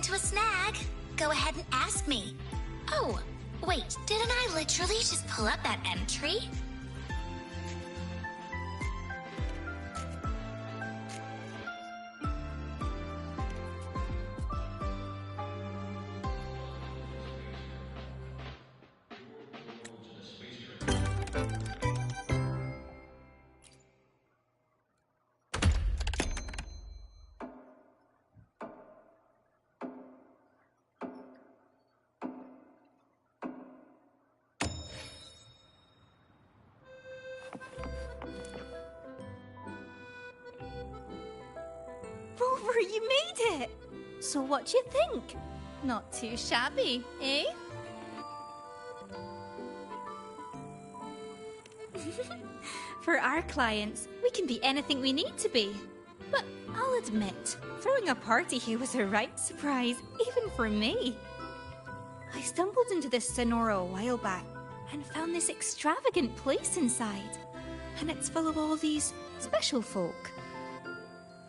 into a snag, go ahead and ask me. Oh, wait, didn't I literally just pull up that entry? Rover, you made it! So what do you think? Not too shabby, eh? For our clients, we can be anything we need to be. But I'll admit, throwing a party here was a right surprise, even for me. I stumbled into this Sonora a while back and found this extravagant place inside. And it's full of all these special folk.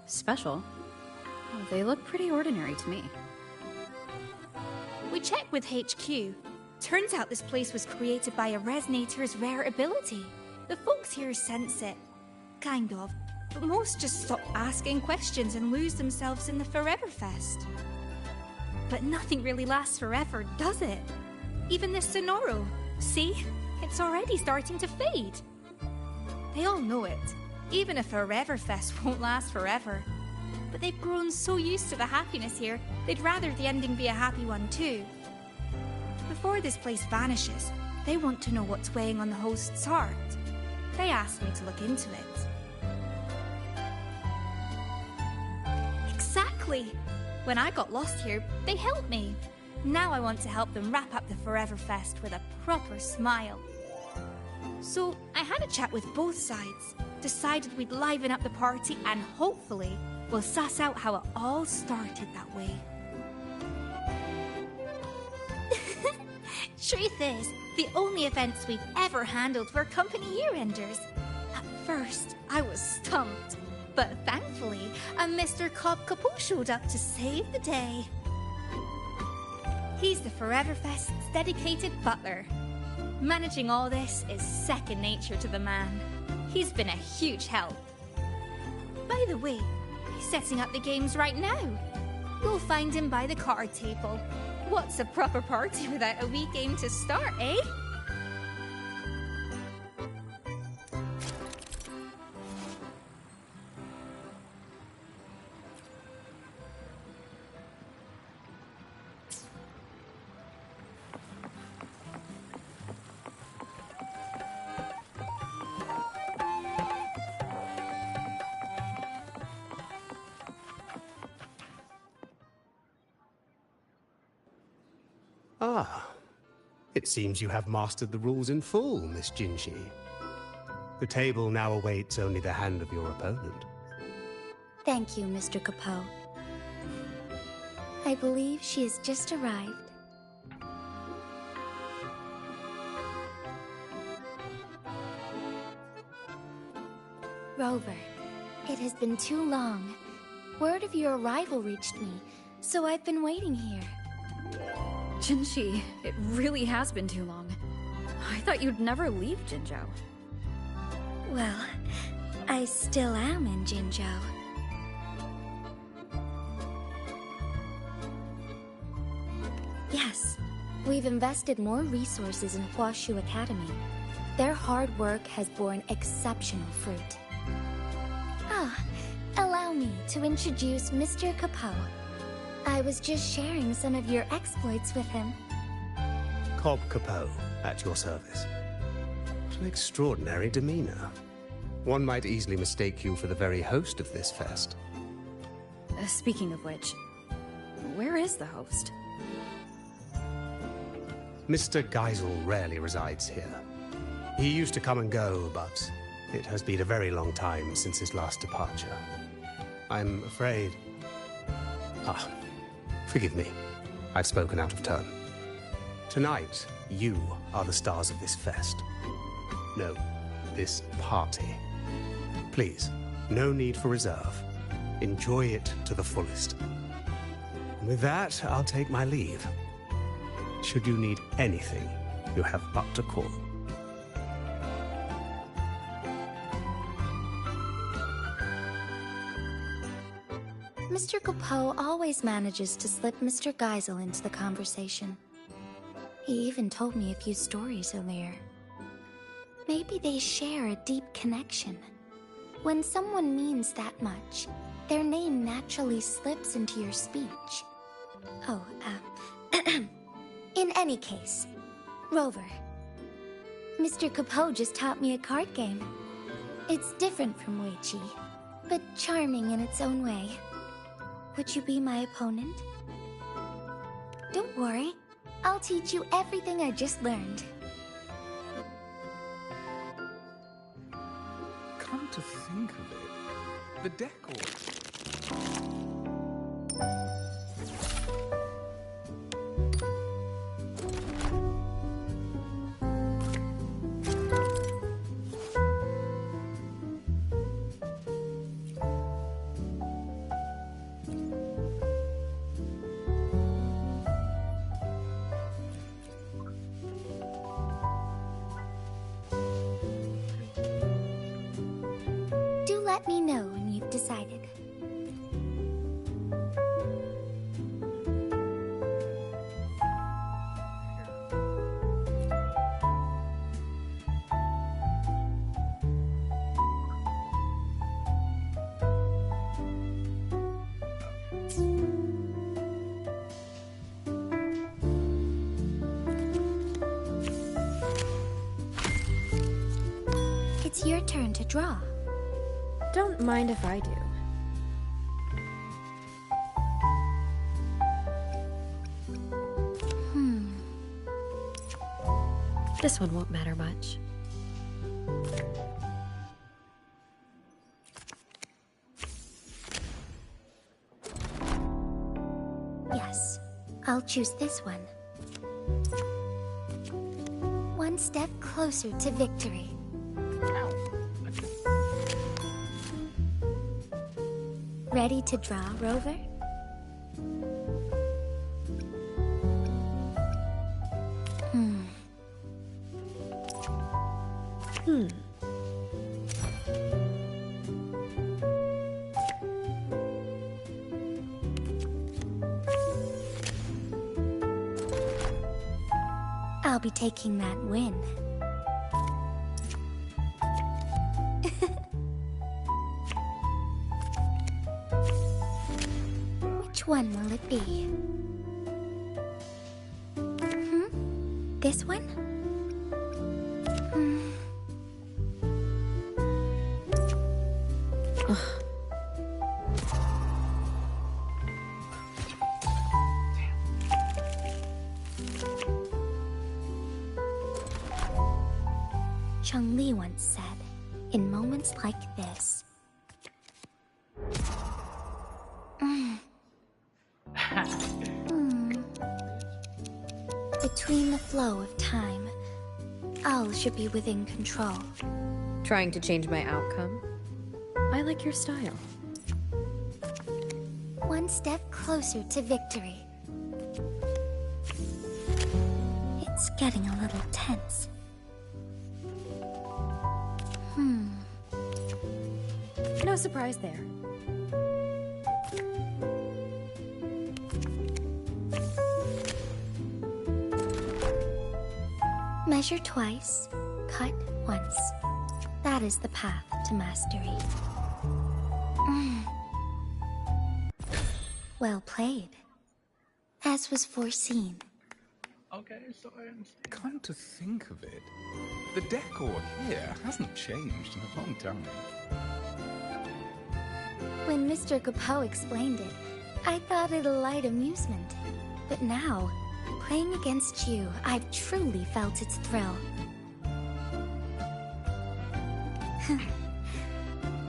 Special? Oh, they look pretty ordinary to me. We checked with HQ. Turns out this place was created by a resonator's rare ability. The folks here sense it. Kind of. But most just stop asking questions and lose themselves in the Foreverfest. But nothing really lasts forever, does it? Even this Sonoro. See? It's already starting to fade. They all know it. Even a Foreverfest won't last forever. But they've grown so used to the happiness here, they'd rather the ending be a happy one too. Before this place vanishes, they want to know what's weighing on the host's heart. They asked me to look into it. Exactly! When I got lost here, they helped me. Now I want to help them wrap up the Foreverfest with a proper smile. So I had a chat with both sides, decided we'd liven up the party, and hopefully we'll suss out how it all started that way. Truth is, the only events we've ever handled were company year-enders. At first, I was stumped, but thankfully, a Mr. Cobb Capot showed up to save the day. He's the Foreverfest's dedicated butler. Managing all this is second nature to the man. He's been a huge help. By the way, he's setting up the games right now. You'll find him by the card table. What's a proper party without a wee game to start, eh? Ah, it seems you have mastered the rules in full, Miss Jinshi. The table now awaits only the hand of your opponent. Thank you, Mr. Capot. I believe she has just arrived. Rover, it has been too long. Word of your arrival reached me, so I've been waiting here. Jinshi, it really has been too long. I thought you'd never leave Jinzhou. Well, I still am in Jinzhou. Yes, we've invested more resources in Huashu Academy. Their hard work has borne exceptional fruit. Ah, allow me to introduce Mr. Capot. I was just sharing some of your exploits with him. Cobb Capot, at your service. What an extraordinary demeanor. One might easily mistake you for the very host of this fest. Speaking of which, where is the host? Mr. Geisel rarely resides here. He used to come and go, but it has been a very long time since his last departure. I'm afraid... Ah, forgive me. I've spoken out of turn. Tonight, you are the stars of this fest. No, this party. Please, no need for reserve. Enjoy it to the fullest. With that, I'll take my leave. Should you need anything, you have but to call. Mr. Coupeau always manages to slip Mr. Geisel into the conversation. He even told me a few stories earlier. Maybe they share a deep connection. When someone means that much, their name naturally slips into your speech. Oh, in any case, Rover. Mr. Coupeau just taught me a card game. It's different from Weiqi, but charming in its own way. Would you be my opponent? Don't worry. I'll teach you everything I just learned. Come to think of it, the decor... Let me know when you've decided. It's your turn to draw. Don't mind if I do. This one won't matter much. Yes, I'll choose this one. One step closer to victory. Ready to draw, Rover? I'll be taking that win. Which one will it be? This one? Chun-Li once said, in moments like this, between the flow of time, all should be within control. Trying to change my outcome? I like your style. One step closer to victory. It's getting a little tense. No surprise there. Measure twice, cut once. That is the path to mastery. Well played. As was foreseen. Okay, so come to think of it, the decor here hasn't changed in a long time. When Mr. Coupeau explained it, I thought it a light amusement. But now, playing against you, I've truly felt its thrill.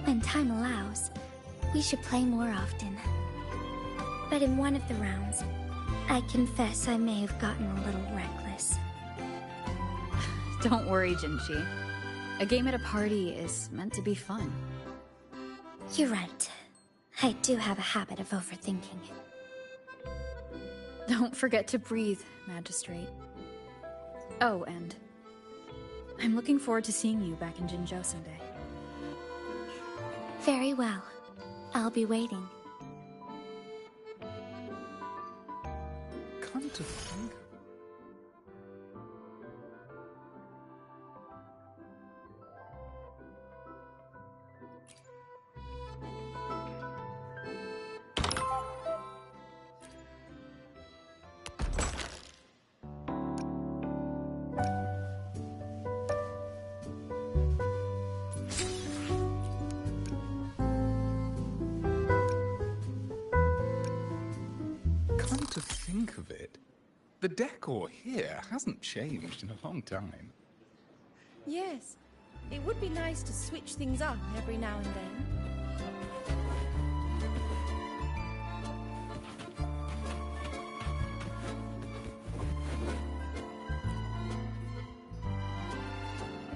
When time allows, we should play more often. But in one of the rounds, I confess I may have gotten a little reckless. Don't worry, Jinchi. A game at a party is meant to be fun. You're right. I do have a habit of overthinking. Don't forget to breathe, Magistrate. Oh, and I'm looking forward to seeing you back in Jinzhou someday. Very well. I'll be waiting. Come to think. Come to think of it, the decor here hasn't changed in a long time. Yes, it would be nice to switch things up every now and then.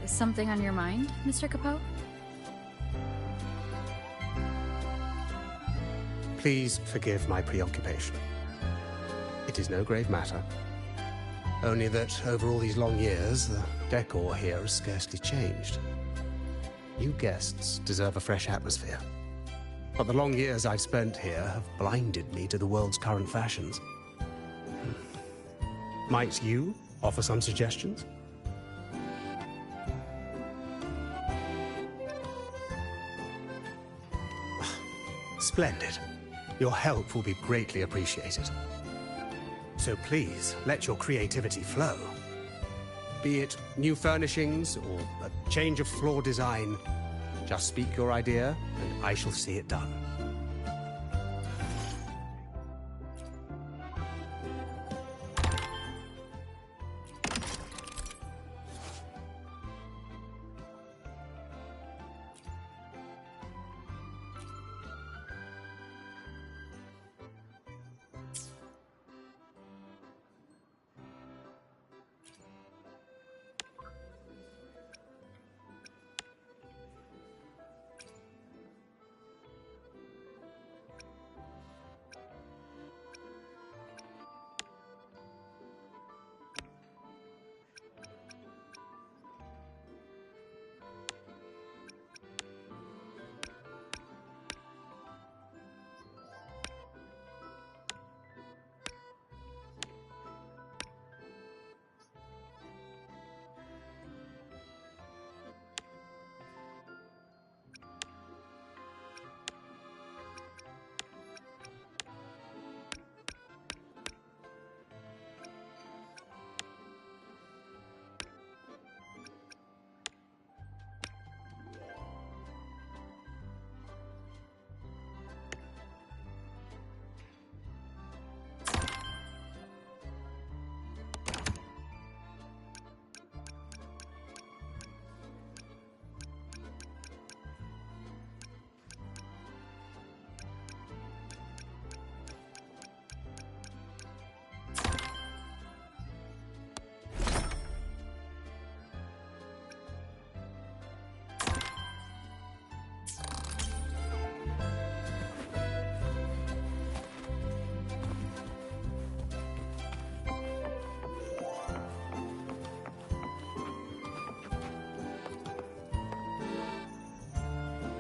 Is something on your mind, Mr. Capot? Please forgive my preoccupation. It is no grave matter. Only that over all these long years, the decor here has scarcely changed. New guests deserve a fresh atmosphere. But the long years I've spent here have blinded me to the world's current fashions. Might you offer some suggestions? Splendid. Your help will be greatly appreciated. So please, let your creativity flow. Be it new furnishings or a change of floor design, just speak your idea and I shall see it done.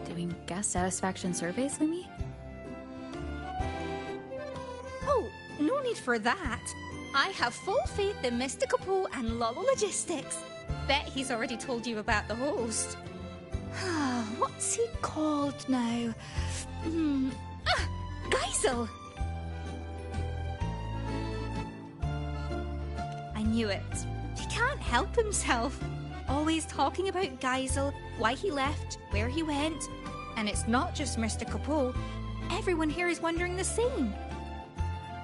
Doing guest satisfaction surveys, Lumi? Oh, no need for that. I have full faith in Mr. Capot and Lolo Logistics. Bet he's already told you about the host. What's he called now? Geisel! I knew it. He can't help himself. Always talking about Geisel, why he left, where he went. And it's not just Mr. Capot. Everyone here is wondering the same.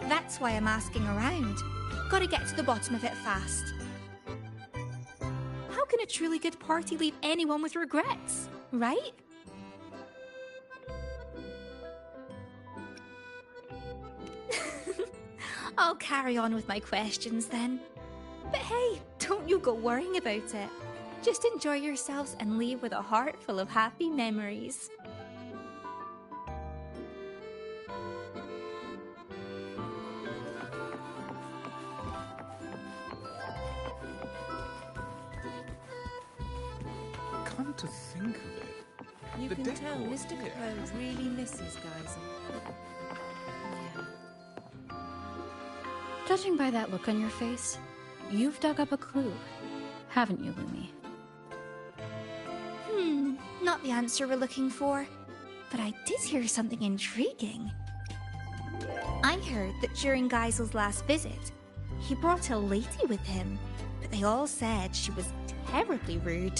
That's why I'm asking around. Gotta get to the bottom of it fast. How can a truly good party leave anyone with regrets, right? I'll carry on with my questions then. But hey, don't you go worrying about it. Just enjoy yourselves and leave with a heart full of happy memories. to think of it. You The can decor tell Mr. here Capone really misses Geisel. Yeah. Judging by that look on your face, you've dug up a clue, haven't you, Lumi? Not the answer we're looking for. But I did hear something intriguing. I heard that during Geisel's last visit, he brought a lady with him, but they all said she was terribly rude.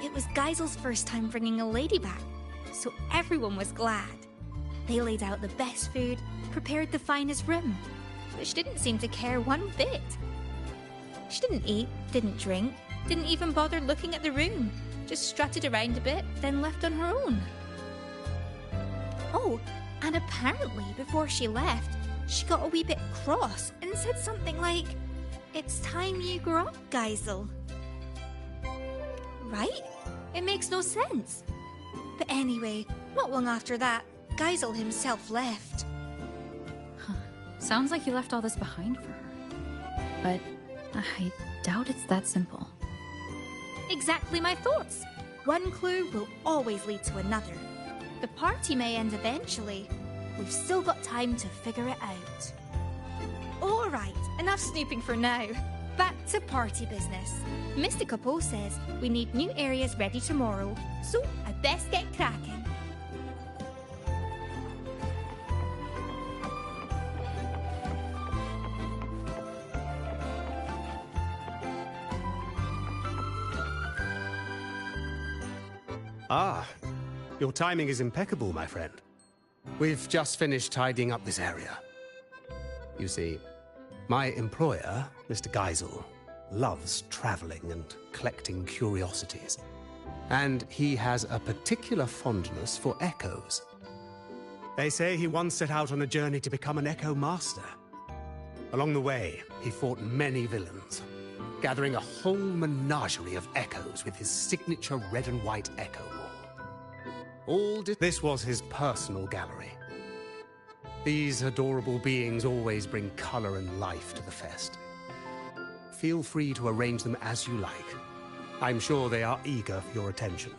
It was Geisel's first time bringing a lady back, so everyone was glad. They laid out the best food, prepared the finest room, but she didn't seem to care one bit. She didn't eat, didn't drink, didn't even bother looking at the room, just strutted around a bit, then left on her own. Oh, and apparently before she left, she got a wee bit cross and said something like, "It's time you grew up, Geisel." Right? It makes no sense. But anyway, not long after that, Geisel himself left. Sounds like you left all this behind for her. But I doubt it's that simple. Exactly my thoughts. One clue will always lead to another. The party may end eventually. We've still got time to figure it out. Alright, enough snooping for now. Back to party business. Mr. Capone says we need new areas ready tomorrow, so I best get cracking. Ah, your timing is impeccable, my friend. We've just finished tidying up this area. You see, my employer, Mr. Geisel, loves traveling and collecting curiosities. And he has a particular fondness for echoes. They say he once set out on a journey to become an echo master. Along the way, he fought many villains, gathering a whole menagerie of echoes with his signature red and white echo wall. This was his personal gallery. These adorable beings always bring color and life to the fest. Feel free to arrange them as you like. I'm sure they are eager for your attention.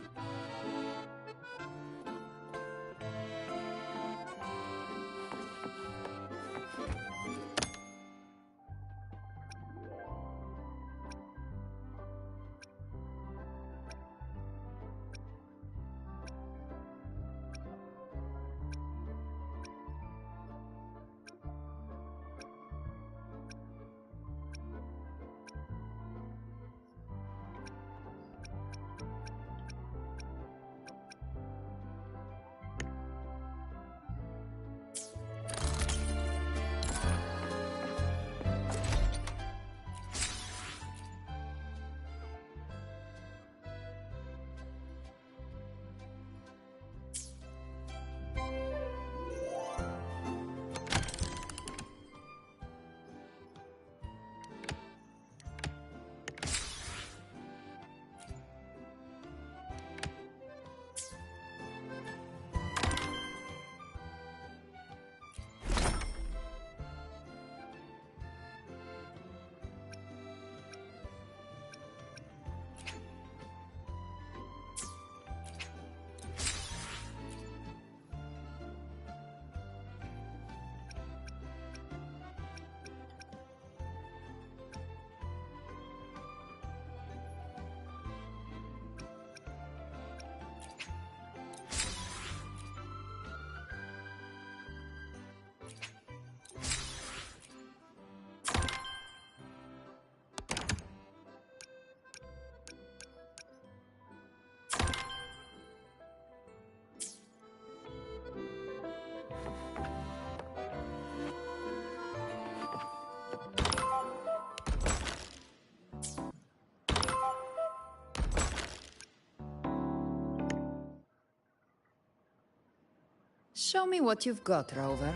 Show me what you've got, Rover.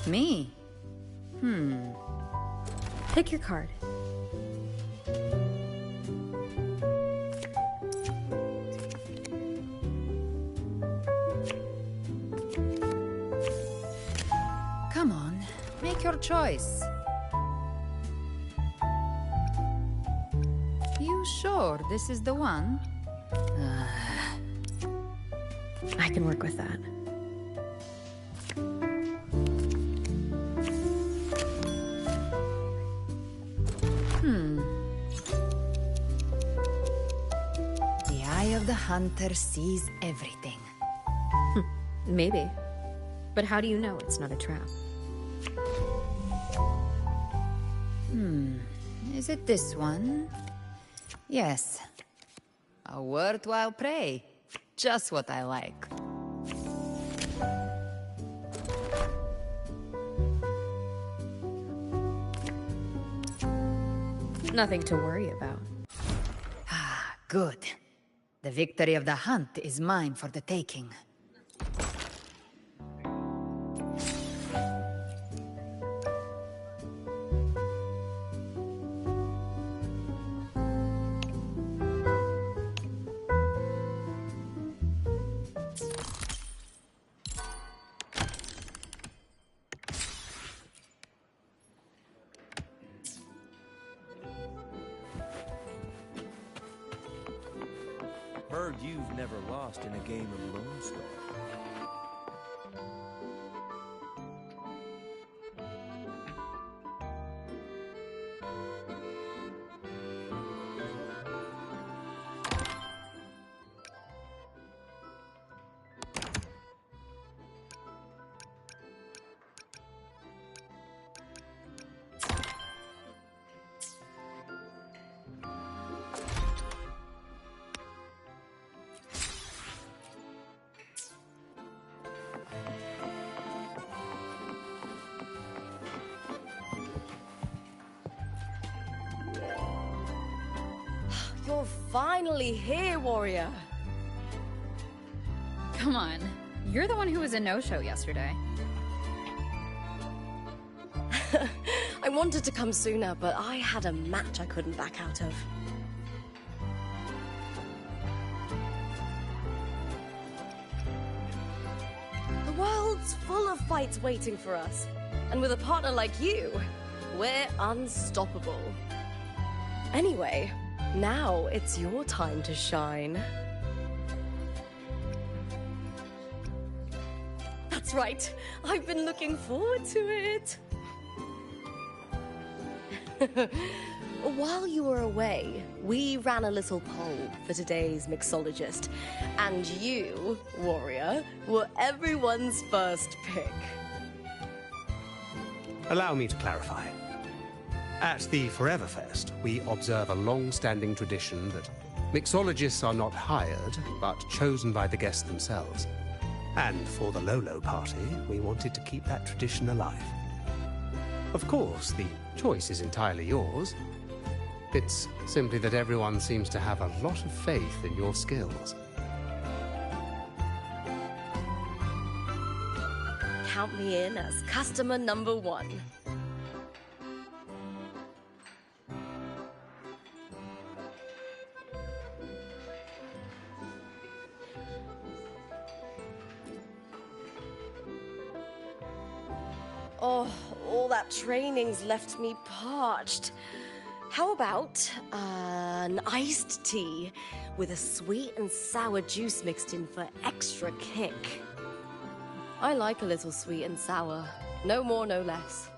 Me? Pick your card. Come on, make your choice. You sure this is the one? I can work with that. The eye of the hunter sees everything. Maybe. But how do you know it's not a trap? Is it this one? Yes. A worthwhile prey. Just what I like. Nothing to worry about. Ah, good. The victory of the hunt is mine for the taking. Heard you've never lost in a game of Lone Star. You're finally here, warrior. Come on. You're the one who was a no-show yesterday. I wanted to come sooner, but I had a match I couldn't back out of. The world's full of fights waiting for us. And with a partner like you, we're unstoppable. Anyway, now it's your time to shine. That's right. I've been looking forward to it. While you were away, we ran a little poll for today's mixologist, and you, warrior, were everyone's first pick. Allow me to clarify. At the Forever Fest, we observe a long-standing tradition that mixologists are not hired, but chosen by the guests themselves. And for the Lolo party, we wanted to keep that tradition alive. Of course, the choice is entirely yours. It's simply that everyone seems to have a lot of faith in your skills. Count me in as customer number one. Oh, all that training's left me parched. How about an iced tea with a sweet and sour juice mixed in for extra kick? I like a little sweet and sour. No more, no less.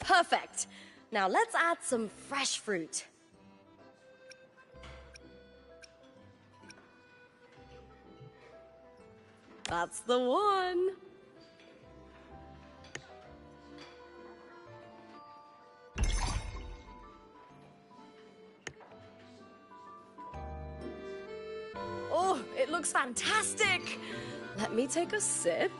Perfect. Now let's add some fresh fruit. That's the one. Oh, it looks fantastic. Let me take a sip.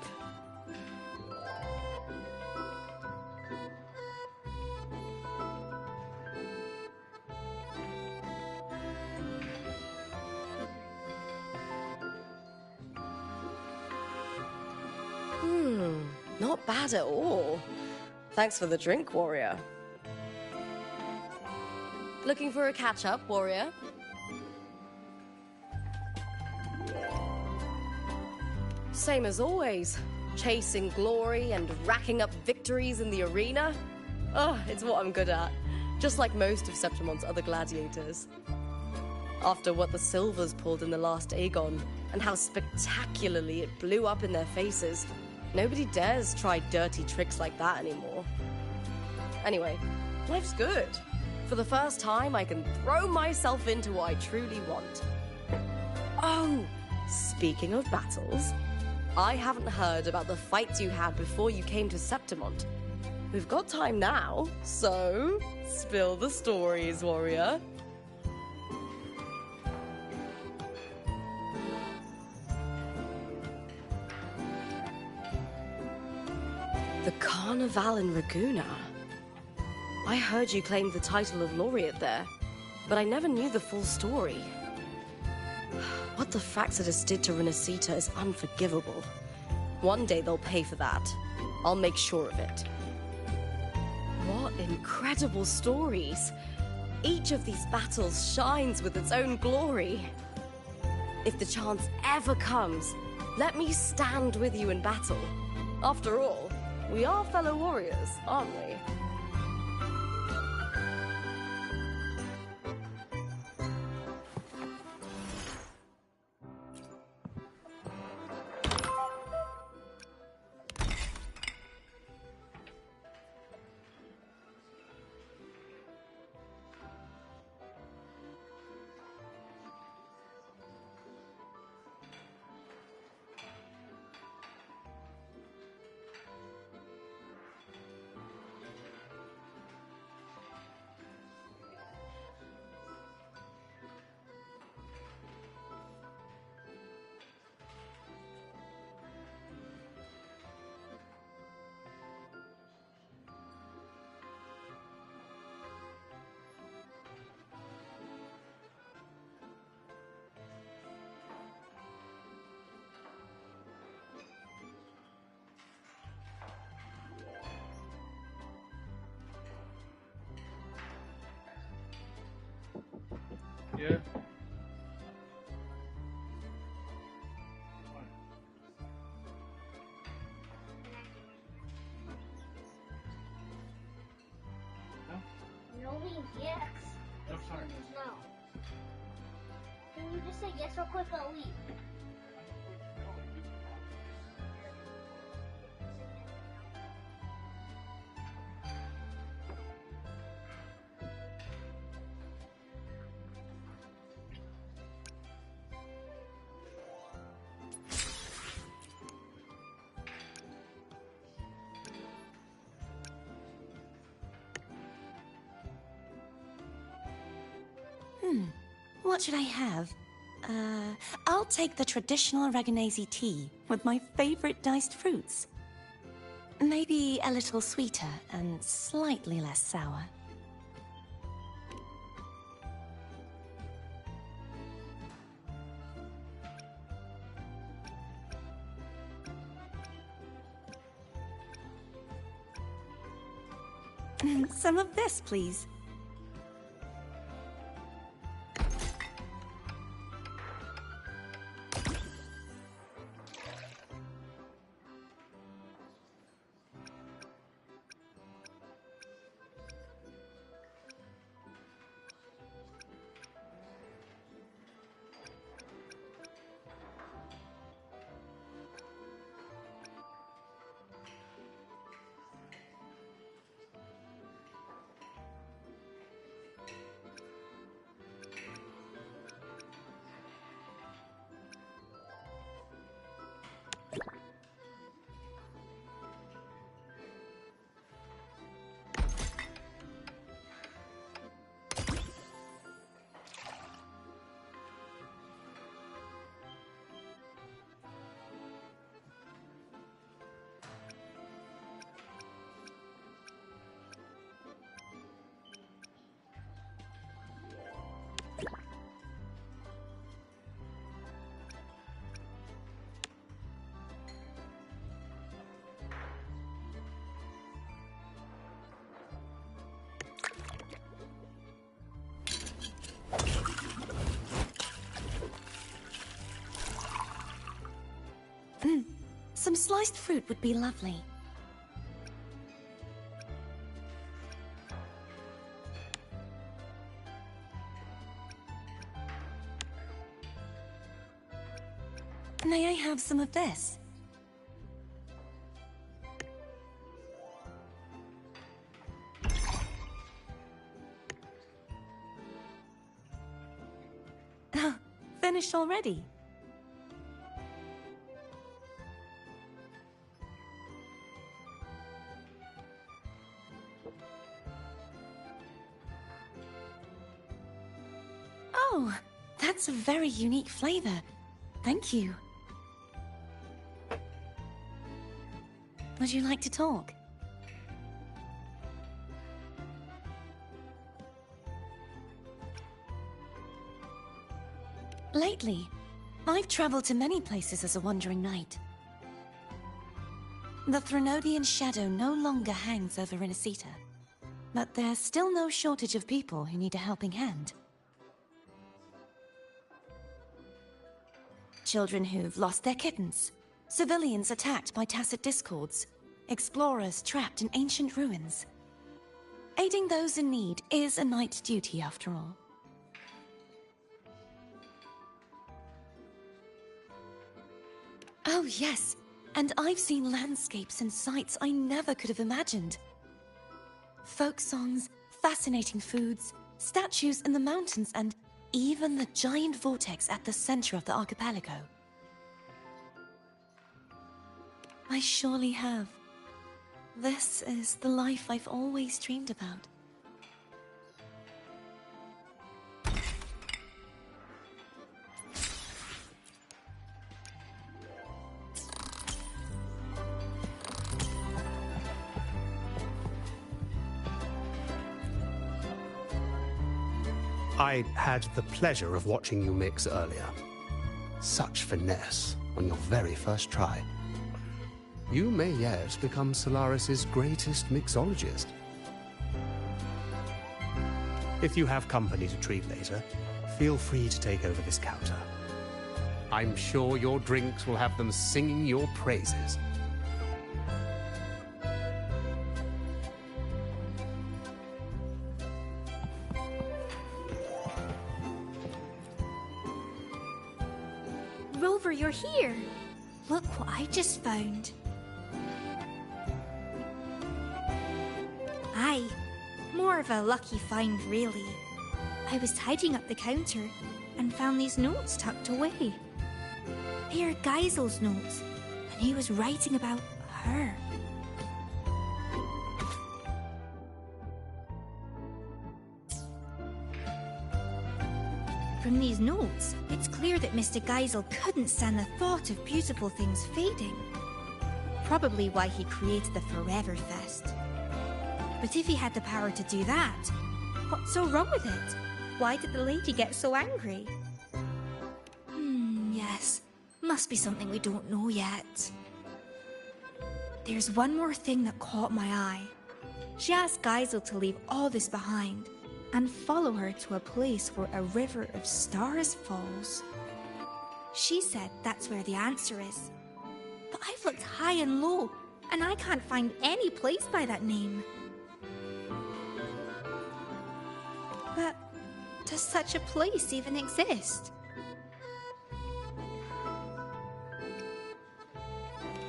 Not bad at all. Thanks for the drink, warrior. Looking for a catch-up, warrior? Same as always. Chasing glory and racking up victories in the arena. Oh, it's what I'm good at. Just like most of Septimon's other gladiators. After what the Silvers pulled in the last Aegon, and how spectacularly it blew up in their faces, nobody dares try dirty tricks like that anymore. Anyway, life's good. For the first time, I can throw myself into what I truly want. Oh, speaking of battles, I haven't heard about the fights you had before you came to Septimont. We've got time now, so spill the stories, warrior. The Carnival in Raguna. I heard you claimed the title of laureate there, but I never knew the full story. What the Fraxidus did to Renacita is unforgivable. One day they'll pay for that. I'll make sure of it. What incredible stories! Each of these battles shines with its own glory. If the chance ever comes, let me stand with you in battle. After all, we are fellow warriors, aren't we? Yeah. No means yes. No, sorry. No. Can you just say yes real quick? I'll leave. What should I have? I'll take the traditional Reganese tea with my favorite diced fruits. Maybe a little sweeter and slightly less sour. Some of this, please. Some sliced fruit would be lovely. May I have some of this? Finished already? Oh, that's a very unique flavor. Thank you. Would you like to talk? Lately, I've traveled to many places as a wandering knight. The Threnodian shadow no longer hangs over Inesita, but there's still no shortage of people who need a helping hand. Children who've lost their kittens, civilians attacked by tacit discords, explorers trapped in ancient ruins. Aiding those in need is a knight's duty, after all. Oh yes, and I've seen landscapes and sights I never could have imagined. Folk songs, fascinating foods, statues in the mountains, and even the giant vortex at the center of the archipelago. I surely have. This is the life I've always dreamed about. I had the pleasure of watching you mix earlier. Such finesse on your very first try. You may yet become Solaris's greatest mixologist. If you have company to treat later, feel free to take over this counter. I'm sure your drinks will have them singing your praises. Rover, you're here! Look what I just found. Aye, more of a lucky find, really. I was tidying up the counter and found these notes tucked away. They are Geisel's notes, and he was writing about her. From these notes, it's clear that Mr. Geisel couldn't stand the thought of beautiful things fading. Probably why he created the Forever Fest. But if he had the power to do that, what's so wrong with it? Why did the lady get so angry? Yes. Must be something we don't know yet. There's one more thing that caught my eye. She asked Geisel to leave all this behind and follow her to a place where a river of stars falls. She said that's where the answer is. But I've looked high and low, and I can't find any place by that name. But does such a place even exist?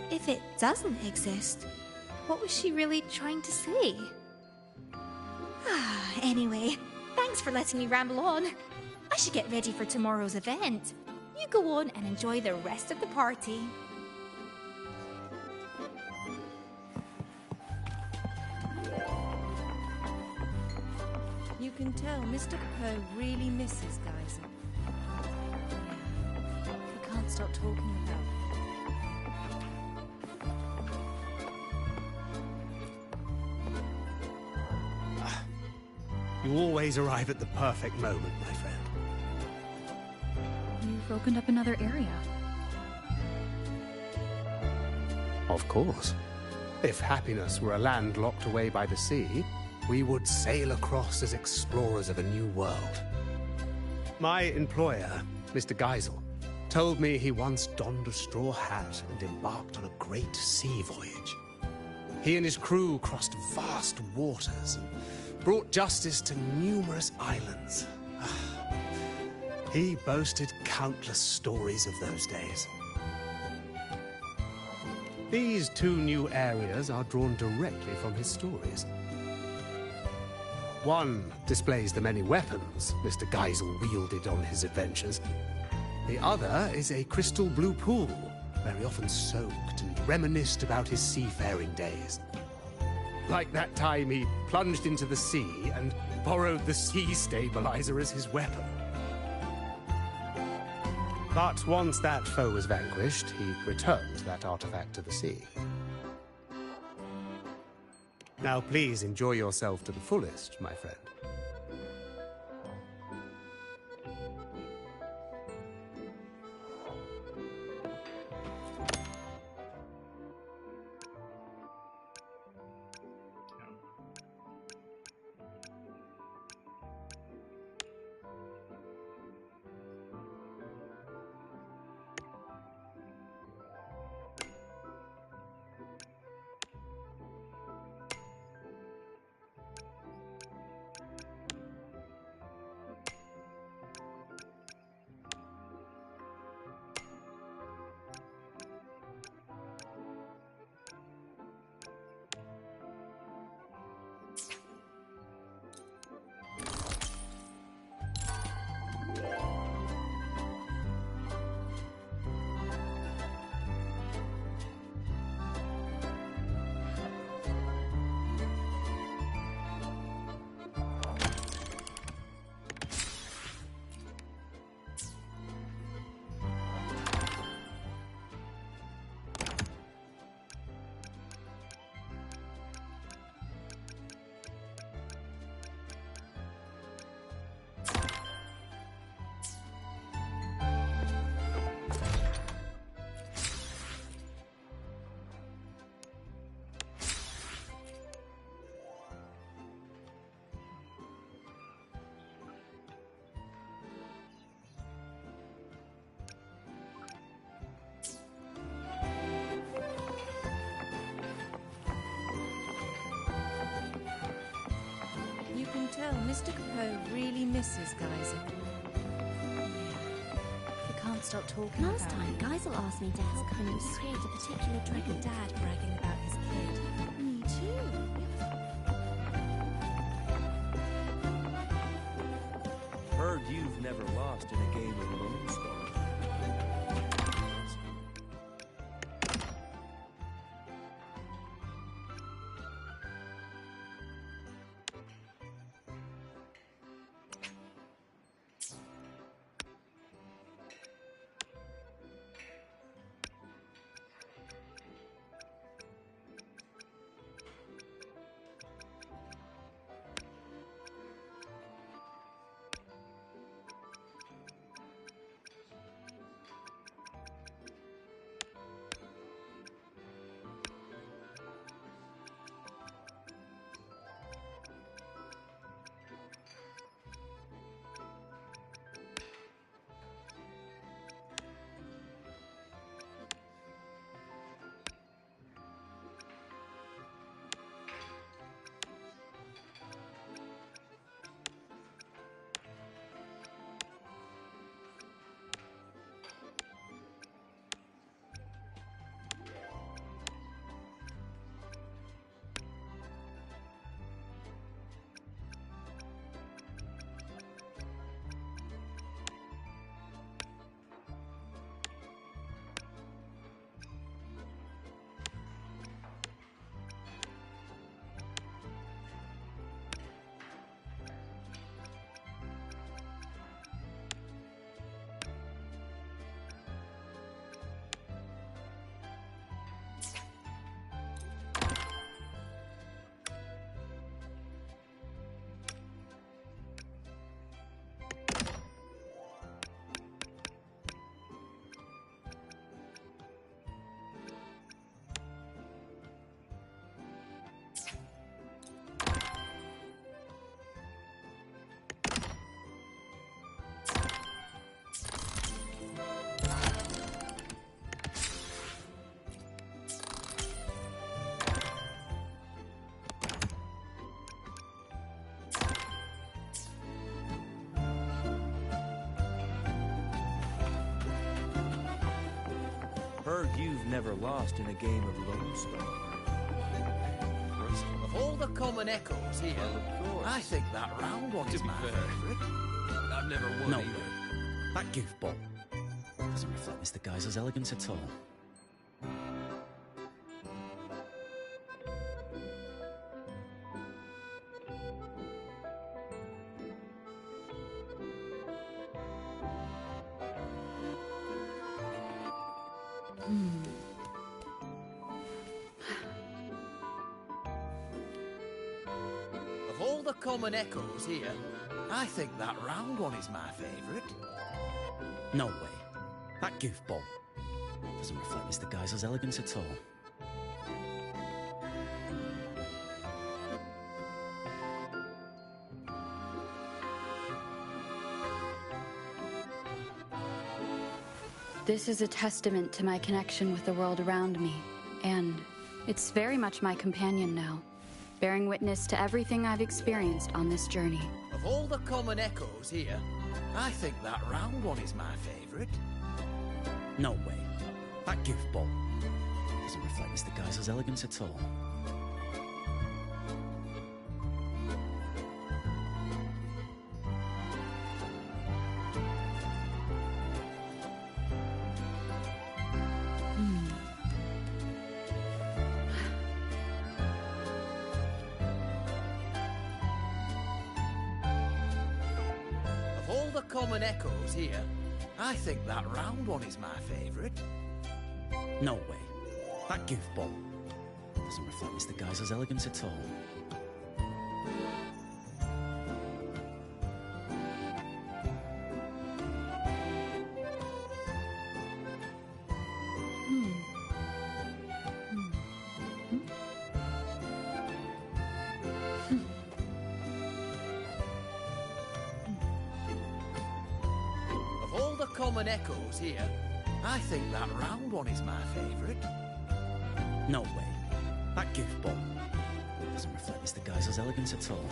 If it doesn't exist, what was she really trying to say? Anyway, thanks for letting me ramble on. I should get ready for tomorrow's event. You go on and enjoy the rest of the party. You can tell Mr. Poe really misses Geisel. He can't stop talking about it. You always arrive at the perfect moment, my friend. You've opened up another area. Of course. If happiness were a land locked away by the sea, we would sail across as explorers of a new world. My employer, Mr. Geisel, told me he once donned a straw hat and embarked on a great sea voyage. He and his crew crossed vast waters and brought justice to numerous islands. He boasted countless stories of those days. These two new areas are drawn directly from his stories. One displays the many weapons Mr. Geisel wielded on his adventures. The other is a crystal blue pool, where he often soaked and reminisced about his seafaring days. Like that time he plunged into the sea and borrowed the sea stabilizer as his weapon. But once that foe was vanquished, he returned that artifact to the sea. Now please enjoy yourself to the fullest, my friend. You can tell Mr. Poe really misses Geisel. He can't stop talking Last about time, it. Geisel asked me to help him create a particular dragon. Dad bragging about his kid. Me too. Heard you've never lost in a game of Lone Star. you've never lost in a game of Lone Star. Of all the common echoes here, I think that round one is my favourite. I've never won No, either. that goofball doesn't reflect Mr. Geyser's elegance at all. Of all the common echoes here, I think that round one is my favourite. No way. That goofball doesn't reflect Mr. Geyser's elegance at all. This is a testament to my connection with the world around me, and it's very much my companion now, bearing witness to everything I've experienced on this journey. Of all the common echoes here, I think that round one is my favourite. No way. That goofball doesn't reflect Mr. Geyser's elegance at all. Of all the common echoes here, I think that round one is my favourite. No way. That goofball doesn't reflect Mr. Geyser's elegance at all. Of all the common echoes here, I think that round one is my favourite. No way. That goofball doesn't reflect Mr. Geyser's elegance at all.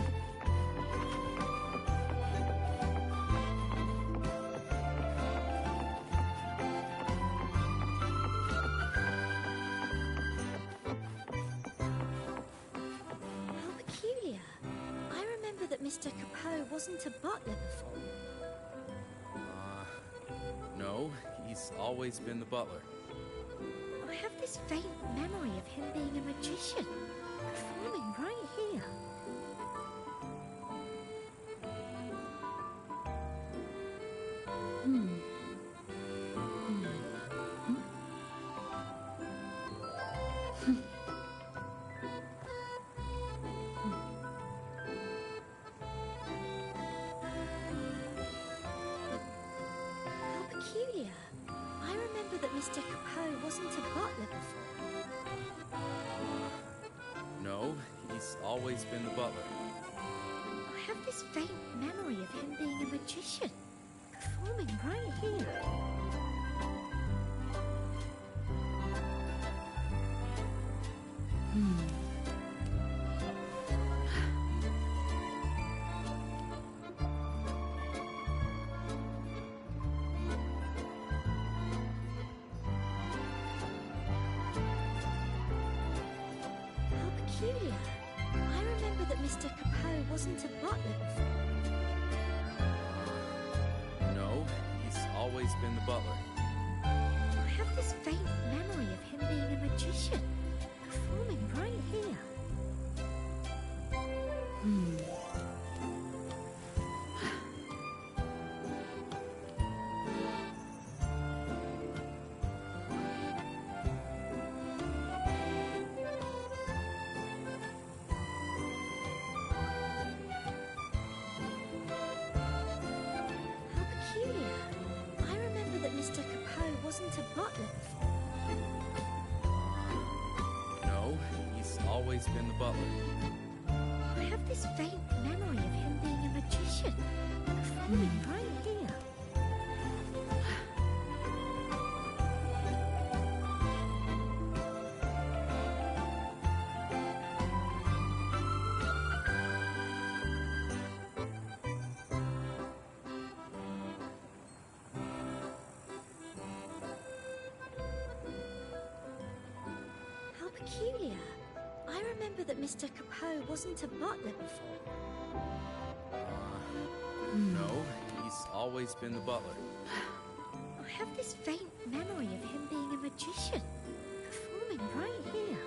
How peculiar. I remember that Mr. Capot wasn't a butler before. No, he's always been the butler. I have this faint memory of him being a magician, performing right here. How peculiar. I remember that Mr. Capot wasn't a butler before. No, he's always been the butler. I have this faint memory of him being a magician, performing right here. How peculiar. I remember that Mr. Capot wasn't a butler before. No, he's always been the butler. I have this faint memory of him being a magician, performing right here. How peculiar. I remember that Mr. Capot wasn't a butler before. No, he's always been the butler. I have this faint memory of him being a magician, performing right here. remember that Mr. Capot wasn't a butler before. No, he's always been the butler. I have this faint memory of him being a magician, performing right here.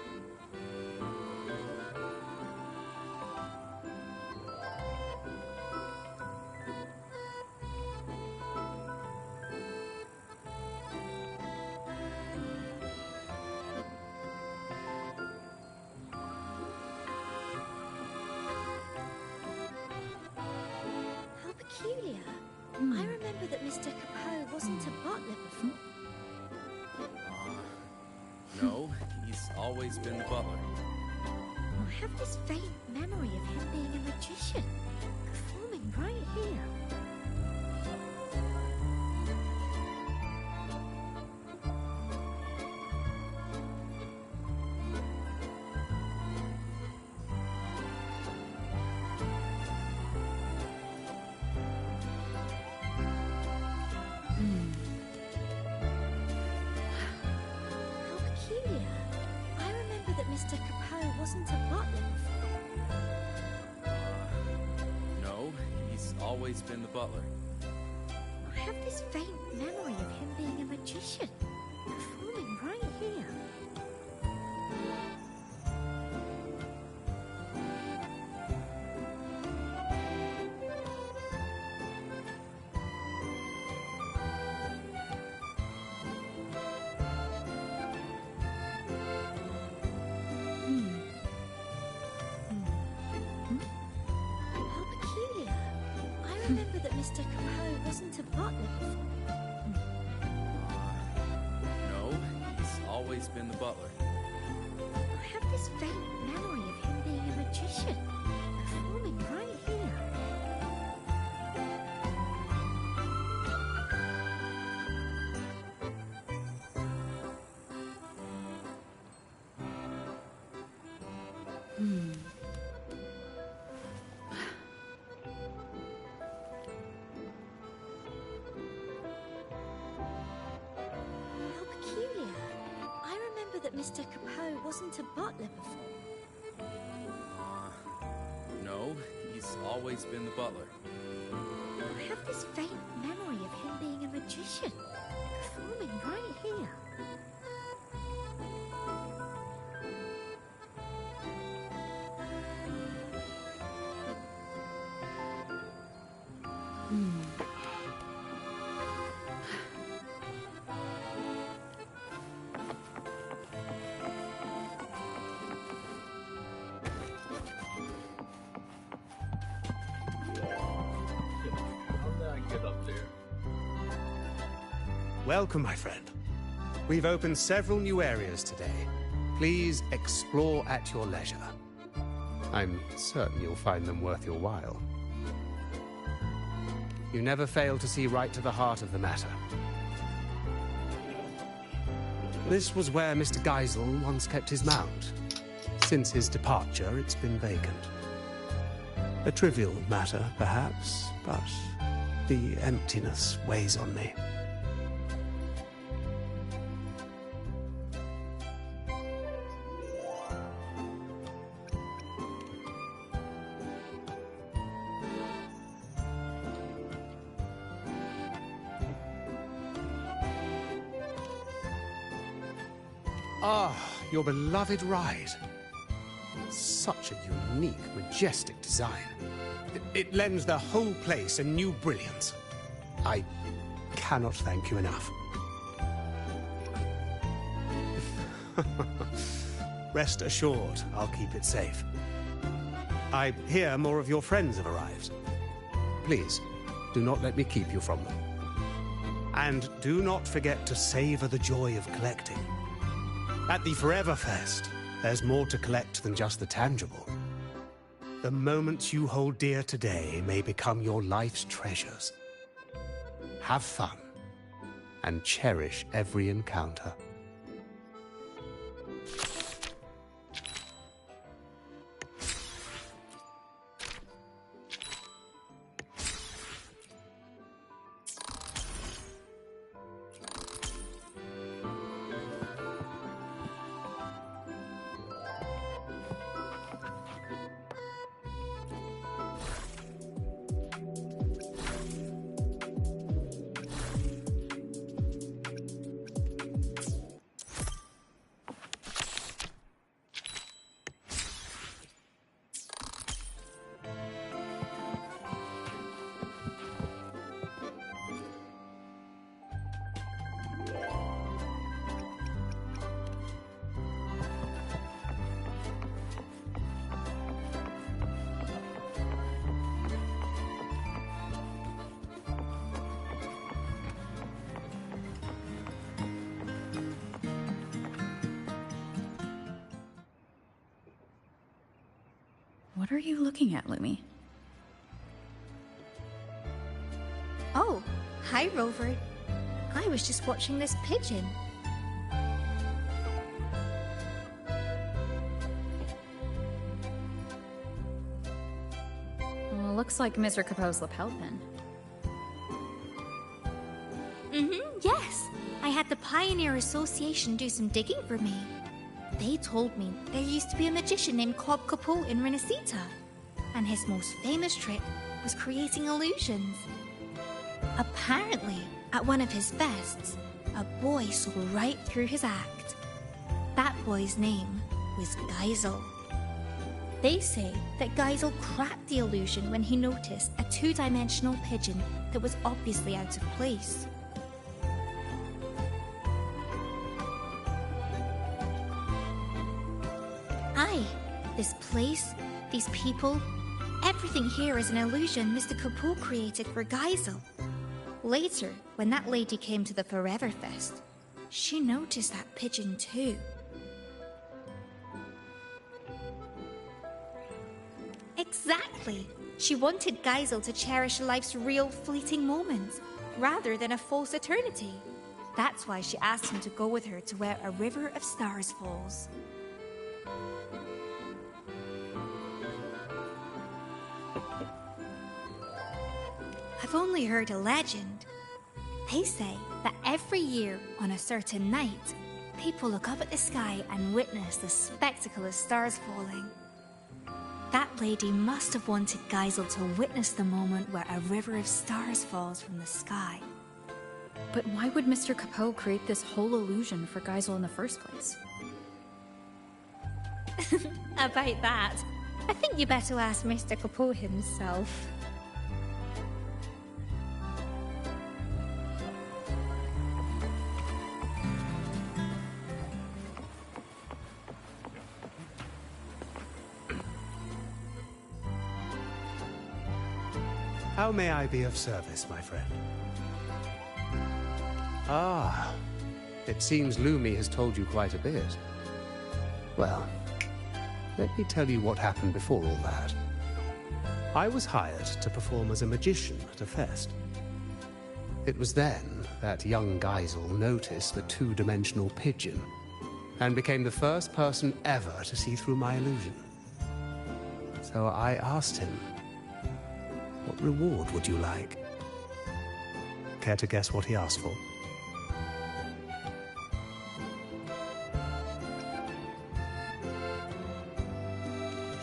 How peculiar. I remember that Mr. Capot wasn't a butler before. No, he's always been the butler. I have this faint memory of him being a magician, performing right here. How peculiar. I remember that Mr. Capot wasn't a butler before. No, he's always been the butler. I have this faint memory of him being a magician, performing right here. How peculiar. I remember that Mr. Capot wasn't a butler before. No, he's always been the butler. I have this faint memory of him being a magician, performing right here. How peculiar. I remember that Mr. Capot wasn't a butler before. No, he's always been the butler. I have this faint memory of him being a magician, performing right here. How did I get up there? Welcome, my friend. We've opened several new areas today. Please explore at your leisure. I'm certain you'll find them worth your while. You never fail to see right to the heart of the matter. This was where Mr. Geisel once kept his mount. Since his departure, it's been vacant. A trivial matter, perhaps, but the emptiness weighs on me. Ah, your beloved ride. Such a unique, majestic design. It lends the whole place a new brilliance. I cannot thank you enough. Rest assured, I'll keep it safe. I hear more of your friends have arrived. Please, do not let me keep you from them. And do not forget to savor the joy of collecting. At the Forever Fest, there's more to collect than just the tangible. The moments you hold dear today may become your life's treasures. Have fun, and cherish every encounter. What are you looking at, Lumi? Oh, hi, Rover. I was just watching this pigeon. Well, looks like Mr. Capoe's lapel pin. Yes. I had the Pioneer Association do some digging for me. They told me there used to be a magician named Cobb Capoe in Renacita, and his most famous trick was creating illusions. Apparently, at one of his fests, a boy saw right through his act. That boy's name was Geisel. They say that Geisel cracked the illusion when he noticed a two-dimensional pigeon that was obviously out of place. Aye, this place, these people, everything here is an illusion Mr. Capoe created for Geisel. Later, when that lady came to the Forever Fest, she noticed that pigeon too. Exactly! She wanted Geisel to cherish life's real fleeting moments, rather than a false eternity. That's why she asked him to go with her to where a river of stars falls. I've only heard a legend. They say that every year on a certain night, people look up at the sky and witness the spectacle of stars falling. That lady must have wanted Geisel to witness the moment where a river of stars falls from the sky. But why would Mr. Capoe create this whole illusion for Geisel in the first place? About that, I think you better ask Mr. Capoe himself. How may I be of service, my friend? Ah, it seems Lumi has told you quite a bit. Well, let me tell you what happened before all that. I was hired to perform as a magician at a fest. It was then that young Geisel noticed the two-dimensional pigeon and became the first person ever to see through my illusion. So I asked him, what reward would you like? Care to guess what he asked for?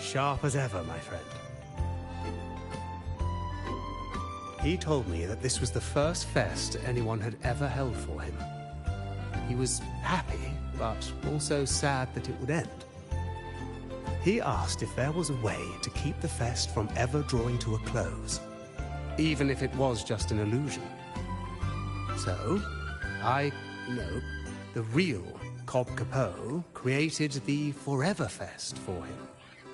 Sharp as ever, my friend. He told me that this was the first fest anyone had ever held for him. He was happy, but also sad that it would end. He asked if there was a way to keep the fest from ever drawing to a close, even if it was just an illusion. So, the real Cobb Capoe created the Forever Fest for him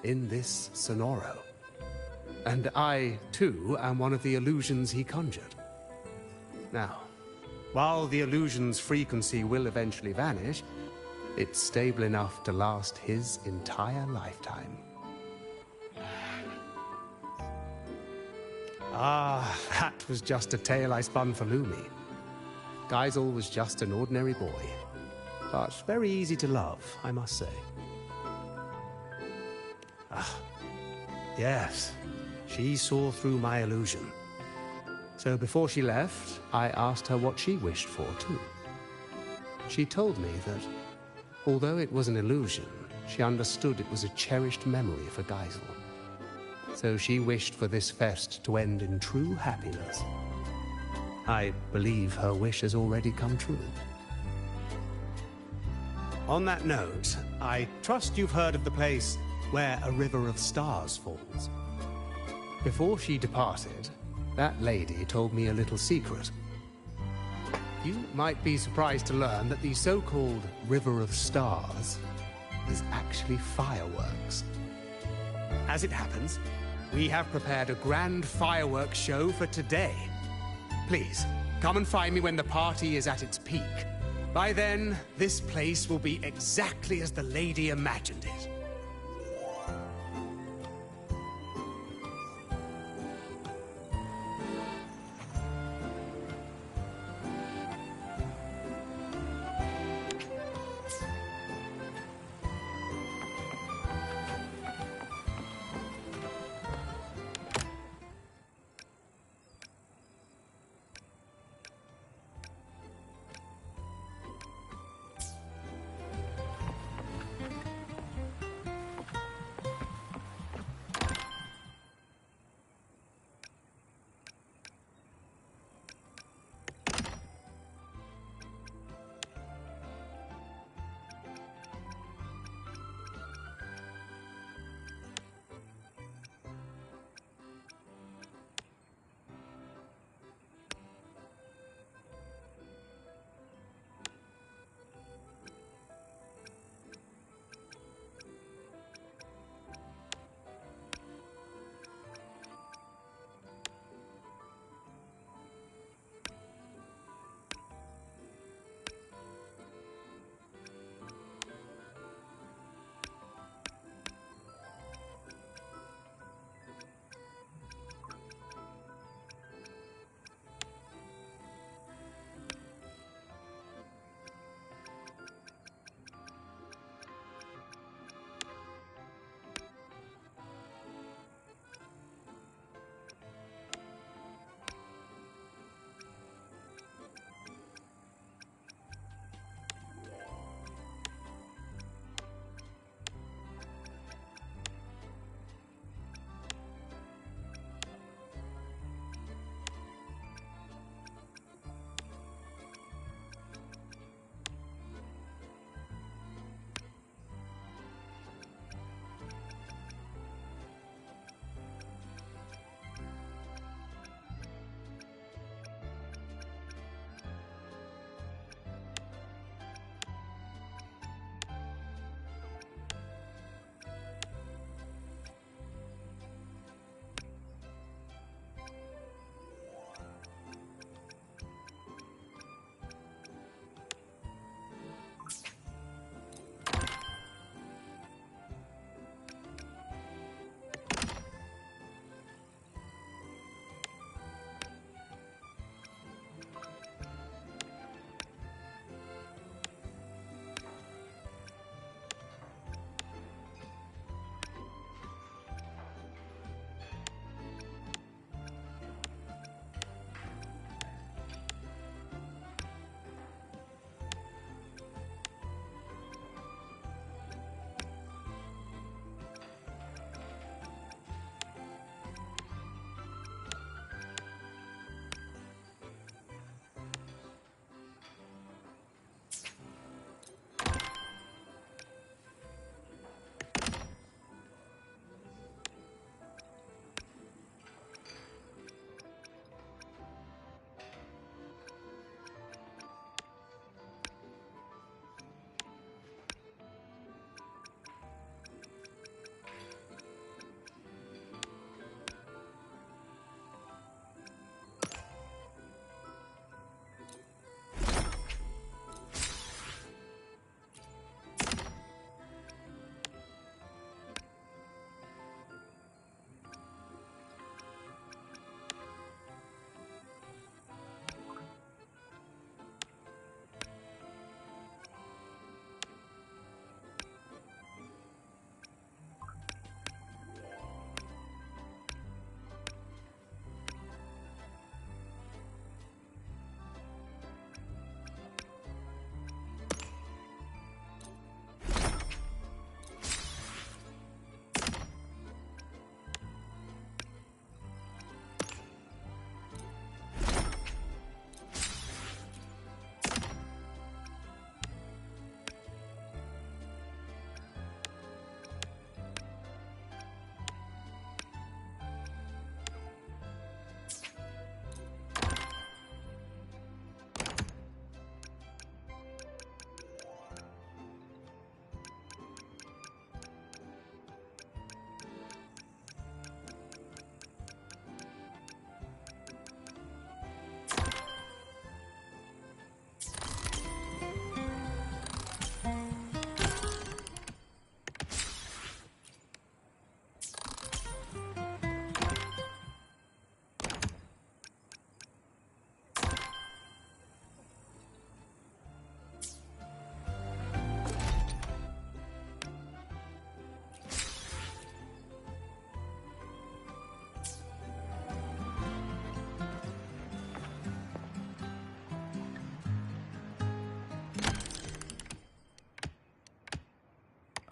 in this Sonoro. And I, too, am one of the illusions he conjured. Now, while the illusion's frequency will eventually vanish, it's stable enough to last his entire lifetime. Ah, that was just a tale I spun for Lumi. Geisel was just an ordinary boy, but very easy to love, I must say. Ah, yes, she saw through my illusion. So before she left, I asked her what she wished for, too. She told me that although it was an illusion, she understood it was a cherished memory for Geisel. So she wished for this fest to end in true happiness. I believe her wish has already come true. On that note, I trust you've heard of the place where a river of stars falls. Before she departed, that lady told me a little secret. You might be surprised to learn that the so-called River of Stars is actually fireworks. As it happens, we have prepared a grand fireworks show for today. Please, come and find me when the party is at its peak. By then, this place will be exactly as the lady imagined it.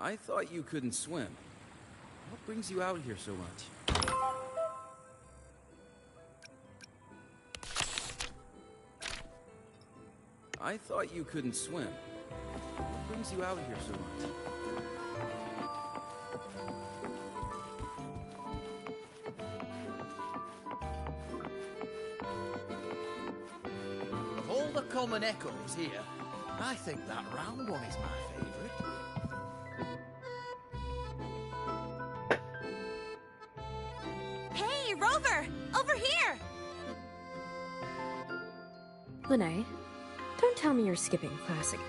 I thought you couldn't swim. What brings you out here so much? I thought you couldn't swim. What brings you out here so much? Of all the common echoes here, I think that round one is my favourite. Hey, Rover! Over here! Lene, don't tell me you're skipping class again.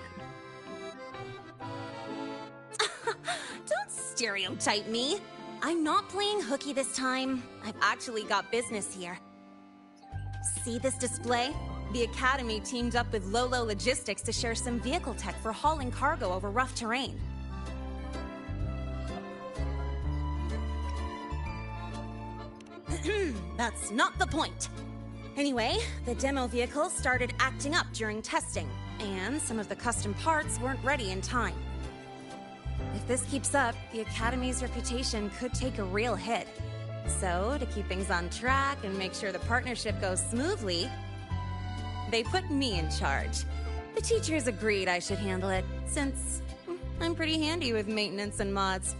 Don't stereotype me. I'm not playing hooky this time. I've actually got business here. See this display? The Academy teamed up with Lolo Logistics to share some vehicle tech for hauling cargo over rough terrain. That's not the point. Anyway, the demo vehicle started acting up during testing, and some of the custom parts weren't ready in time. If this keeps up, the Academy's reputation could take a real hit. So, to keep things on track and make sure the partnership goes smoothly, they put me in charge. The teachers agreed I should handle it, since I'm pretty handy with maintenance and mods.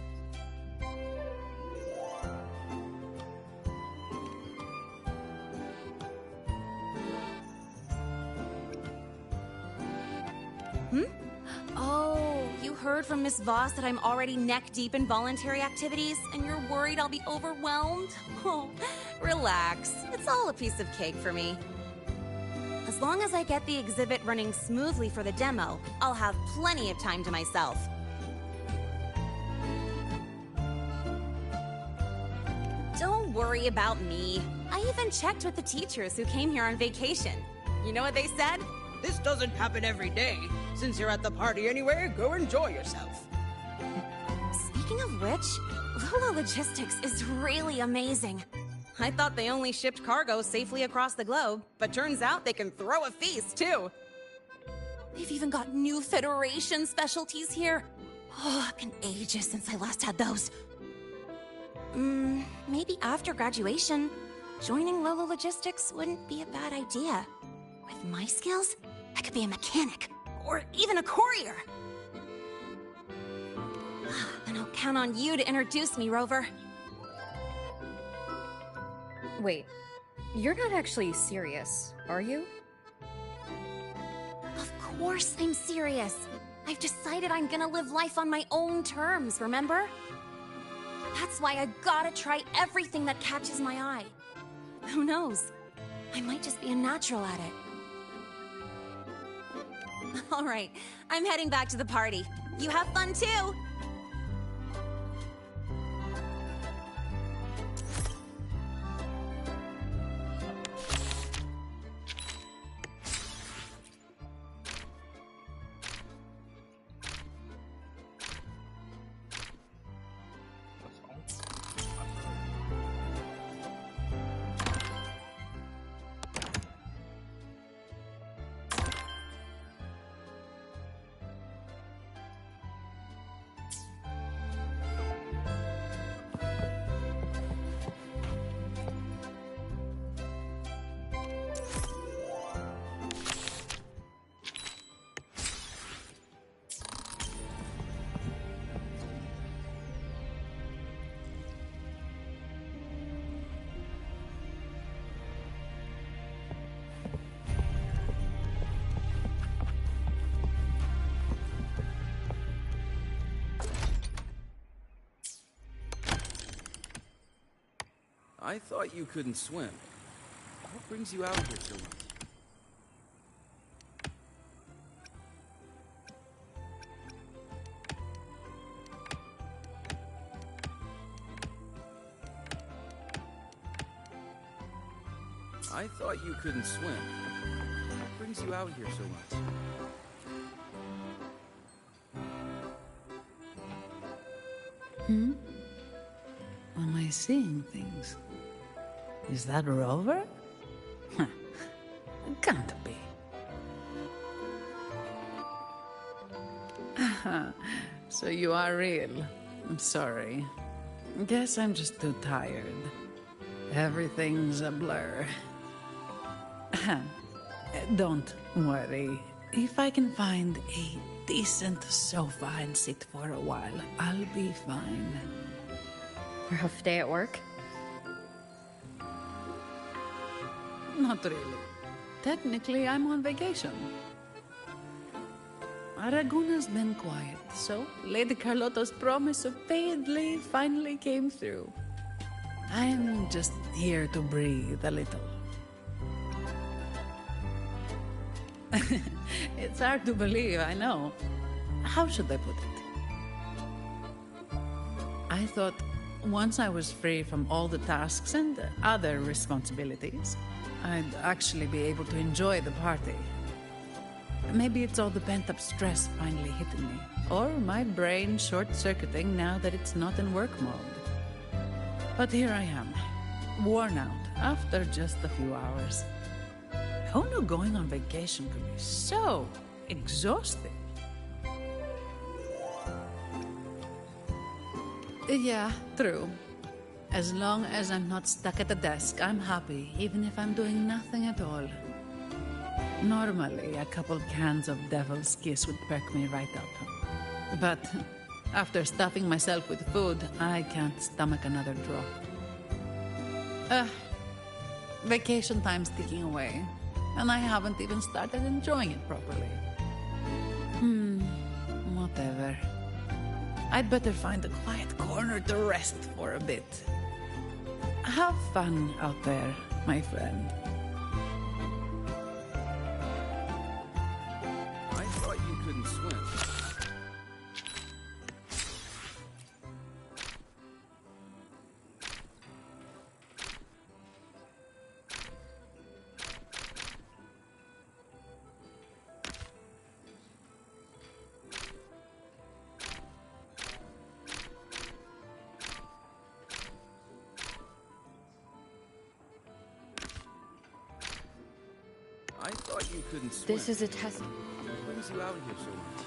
Oh, you heard from Miss Voss that I'm already neck-deep in voluntary activities, and you're worried I'll be overwhelmed? Oh, relax. It's all a piece of cake for me. As long as I get the exhibit running smoothly for the demo, I'll have plenty of time to myself. Don't worry about me. I even checked with the teachers who came here on vacation. You know what they said? This doesn't happen every day. Since you're at the party anyway, go enjoy yourself. Speaking of which, Lolo Logistics is really amazing. I thought they only shipped cargo safely across the globe, but turns out they can throw a feast, too. They've even got new Federation specialties here. Oh, it's been ages since I last had those. Maybe after graduation, joining Lolo Logistics wouldn't be a bad idea. With my skills, I could be a mechanic, or even a courier. Then I'll count on you to introduce me, Rover. Wait, you're not actually serious, are you? Of course I'm serious. I've decided I'm gonna live life on my own terms, remember? That's why I gotta try everything that catches my eye. Who knows? I might just be a natural at it. All right, I'm heading back to the party. You have fun too! I thought you couldn't swim. What brings you out here so much? I thought you couldn't swim. What brings you out here so much? Am I seeing things? Is that Rover? Huh. It can't be. So you are real. I'm sorry. Guess I'm just too tired. Everything's a blur. Don't worry. If I can find a decent sofa and sit for a while, I'll be fine. Rough day at work? Not really. Technically, I'm on vacation. Aragona's been quiet, so Lady Carlotta's promise of paid leave finally came through. I'm just here to breathe a little. It's hard to believe, I know. How should I put it? I thought once I was free from all the tasks and other responsibilities, I'd actually be able to enjoy the party. Maybe it's all the pent-up stress finally hitting me, or my brain short-circuiting now that it's not in work mode. But here I am, worn out after just a few hours. Who knew going on vacation could be so exhausting? Yeah, true. As long as I'm not stuck at the desk, I'm happy, even if I'm doing nothing at all. Normally, a couple cans of Devil's Kiss would perk me right up. But after stuffing myself with food, I can't stomach another drop. Vacation time's ticking away, and I haven't even started enjoying it properly. Whatever. I'd better find a quiet corner to rest for a bit. Have fun out there, my friend. I thought you couldn't swim. I thought you couldn't swim. This is a test. What brings you out here so much?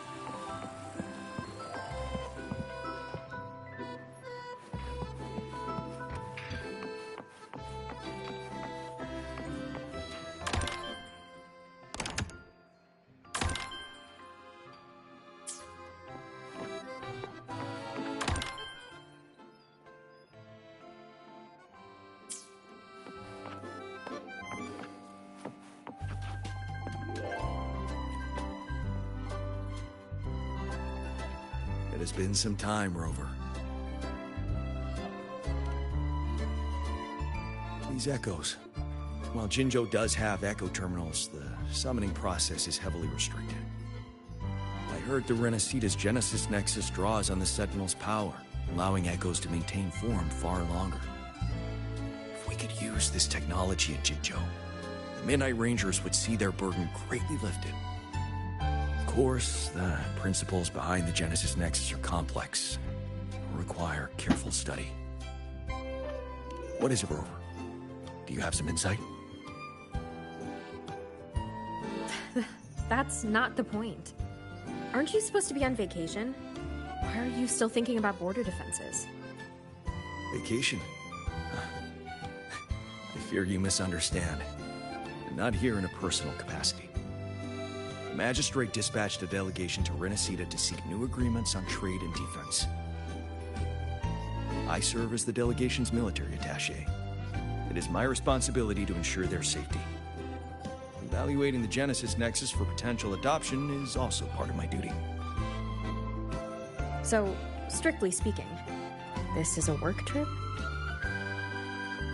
It has been some time, Rover. These echoes. While Jinzhou does have echo terminals, the summoning process is heavily restricted. I heard the Renacita's Genesis Nexus draws on the Sentinel's power, allowing echoes to maintain form far longer. If we could use this technology at Jinzhou, the Midnight Rangers would see their burden greatly lifted. Of course, the principles behind the Genesis Nexus are complex and require careful study. What is it, Rover? Do you have some insight? That's not the point. Aren't you supposed to be on vacation? Why are you still thinking about border defenses? Vacation? I fear you misunderstand. I'm not here in a personal capacity. The Magistrate dispatched a delegation to Renacita to seek new agreements on trade and defense. I serve as the delegation's military attaché. It is my responsibility to ensure their safety. Evaluating the Genesis Nexus for potential adoption is also part of my duty. So, strictly speaking, this is a work trip?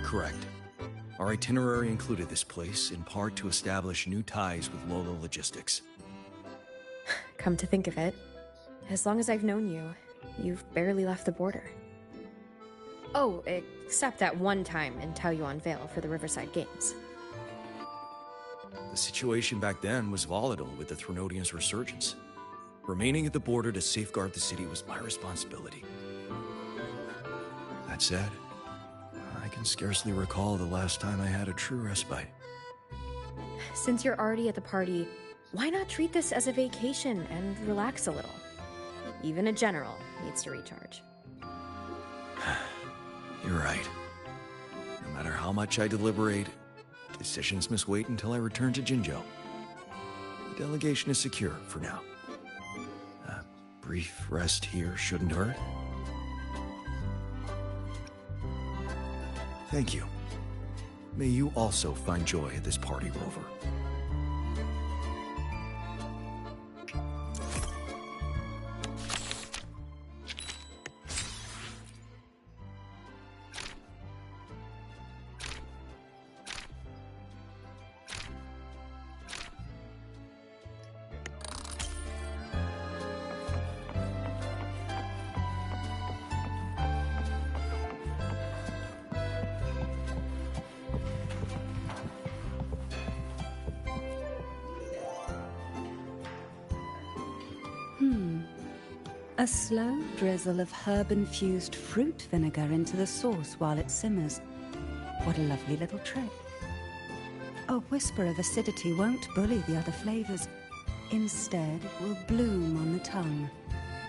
Correct. Our itinerary included this place, in part to establish new ties with Lola Logistics. Come to think of it, as long as I've known you, you've barely left the border. Oh, except that one time in Taoyuan Vale for the Riverside Games. The situation back then was volatile with the Threnodians' resurgence. Remaining at the border to safeguard the city was my responsibility. That said, I can scarcely recall the last time I had a true respite. Since you're already at the party, why not treat this as a vacation and relax a little? Even a general needs to recharge. You're right. No matter how much I deliberate, decisions must wait until I return to Jinzhou. The delegation is secure for now. A brief rest here shouldn't hurt. Thank you. May you also find joy at this party, Rover. A slow drizzle of herb-infused fruit vinegar into the sauce while it simmers. What a lovely little trick. A whisper of acidity won't bully the other flavors. Instead, it will bloom on the tongue,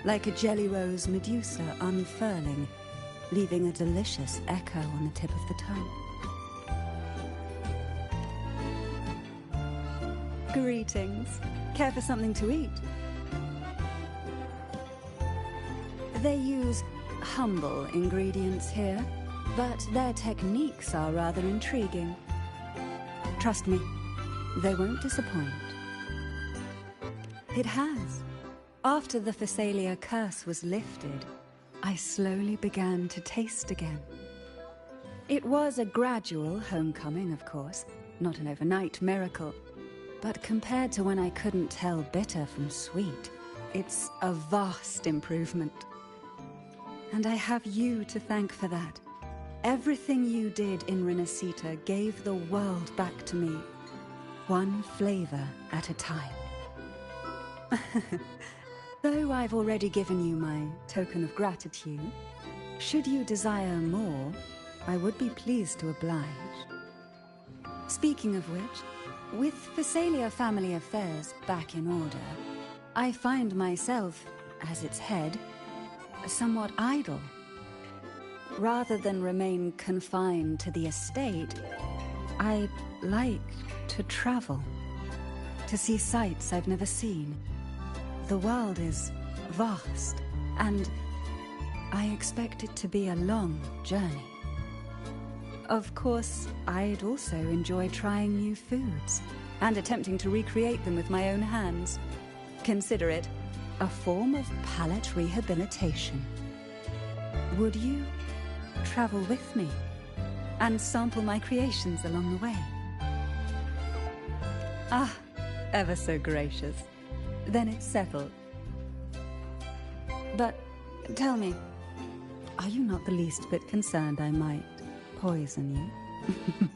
like a jelly rose medusa unfurling, leaving a delicious echo on the tip of the tongue. Greetings. Care for something to eat? They use humble ingredients here, but their techniques are rather intriguing. Trust me, they won't disappoint. It has. After the Phasalia curse was lifted, I slowly began to taste again. It was a gradual homecoming, of course, not an overnight miracle, but compared to when I couldn't tell bitter from sweet, it's a vast improvement. And I have you to thank for that. Everything you did in Renacita gave the world back to me, one flavor at a time. Though I've already given you my token of gratitude, should you desire more, I would be pleased to oblige. Speaking of which, with Phasalia family affairs back in order, I find myself, as its head, somewhat idle. Rather than remain confined to the estate, I like to travel, to see sights I've never seen. The world is vast, and I expect it to be a long journey. Of course, I'd also enjoy trying new foods and attempting to recreate them with my own hands. Consider it a form of palate rehabilitation. Would you travel with me and sample my creations along the way? Ah, ever so gracious. Then it's settled. But tell me, are you not the least bit concerned I might poison you?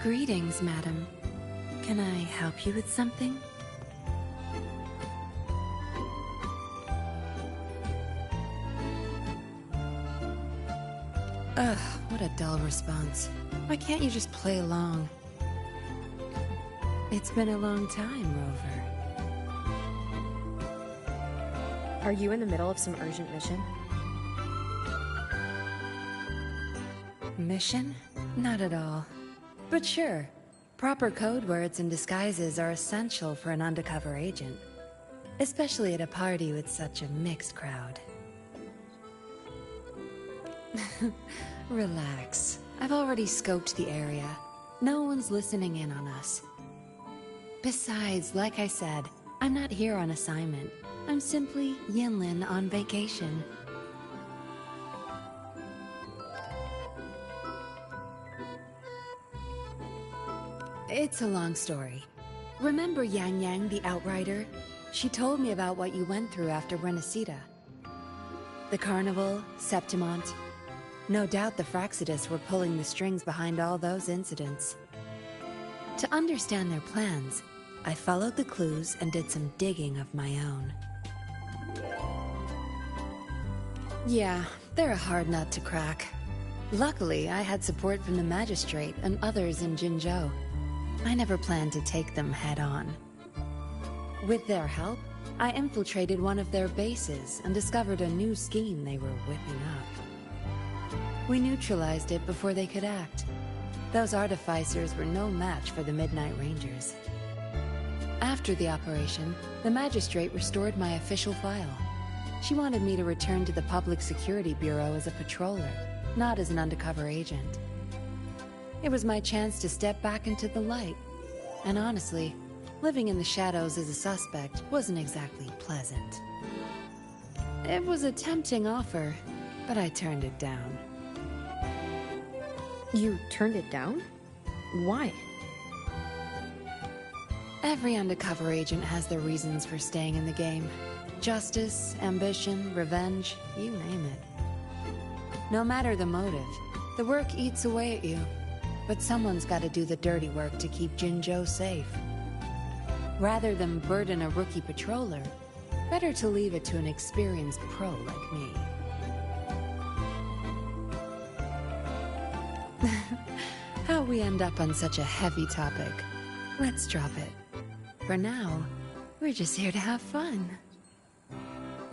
Greetings, madam. Can I help you with something? Ugh, what a dull response. Why can't you just play along? It's been a long time, Rover. Are you in the middle of some urgent mission? Mission? Not at all. But sure, proper code words and disguises are essential for an undercover agent. Especially at a party with such a mixed crowd. Relax. I've already scoped the area. No one's listening in on us. Besides, like I said, I'm not here on assignment. I'm simply Yinlin on vacation. It's a long story. Remember Yang Yang, the Outrider? She told me about what you went through after Renacida. The Carnival, Septimont. No doubt the Fraxidus were pulling the strings behind all those incidents. To understand their plans, I followed the clues and did some digging of my own. Yeah, they're a hard nut to crack. Luckily, I had support from the Magistrate and others in Jinzhou. I never planned to take them head-on. With their help, I infiltrated one of their bases and discovered a new scheme they were whipping up. We neutralized it before they could act. Those artificers were no match for the Midnight Rangers. After the operation, the Magistrate restored my official file. She wanted me to return to the Public Security Bureau as a patroller, not as an undercover agent. It was my chance to step back into the light. And honestly, living in the shadows as a suspect wasn't exactly pleasant. It was a tempting offer, but I turned it down. You turned it down? Why? Every undercover agent has their reasons for staying in the game. Justice, ambition, revenge, you name it. No matter the motive, the work eats away at you. But someone's got to do the dirty work to keep Jinzhou safe. Rather than burden a rookie patroller, better to leave it to an experienced pro like me. How we end up on such a heavy topic. Let's drop it. For now, we're just here to have fun.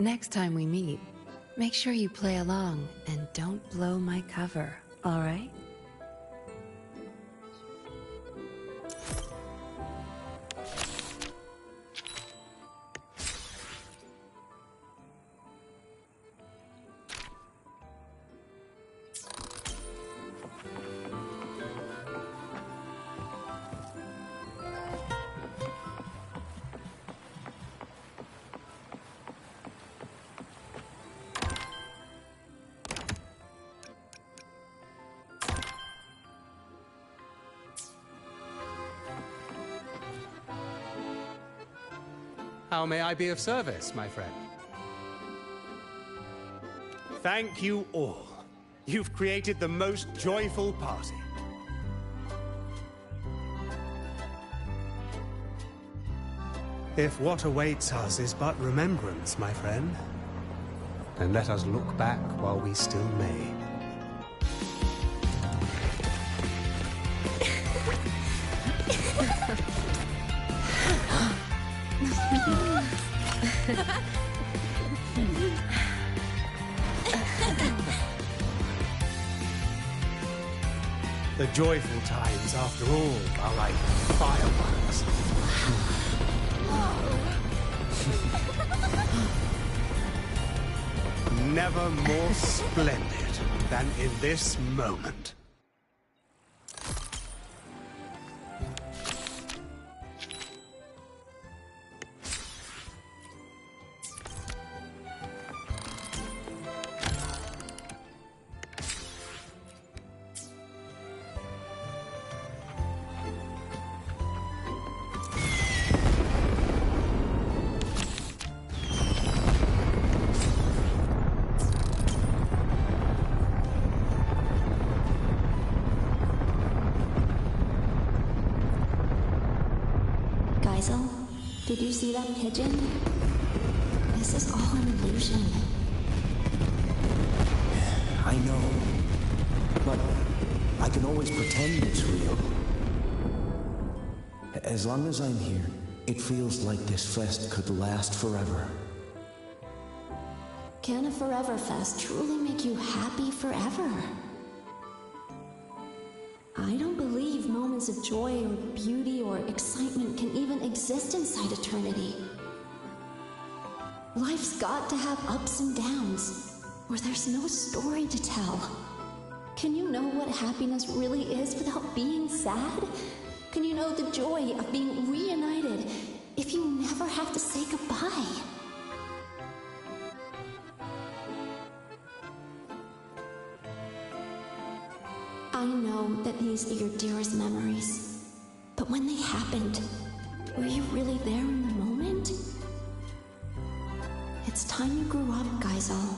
Next time we meet, make sure you play along and don't blow my cover, all right? How may I be of service, my friend? Thank you all. You've created the most joyful party. If what awaits us is but remembrance, my friend, then let us look back while we still may. The joyful times, after all, are like fireworks. Never more splendid than in this moment. Did you see that pigeon? This is all an illusion. I know. But I can always pretend it's real. As long as I'm here, it feels like this fest could last forever. Can a forever fest truly make you happy forever? I don't believe moments of joy or beauty or excitement can even exist inside eternity. Life's got to have ups and downs, or there's no story to tell. Can you know what happiness really is without being sad? Can you know the joy of being reunited if you never have to say goodbye? I know that these are your dearest memories, but when they happened, were you really there in the moment? It's time you grew up, Geisel.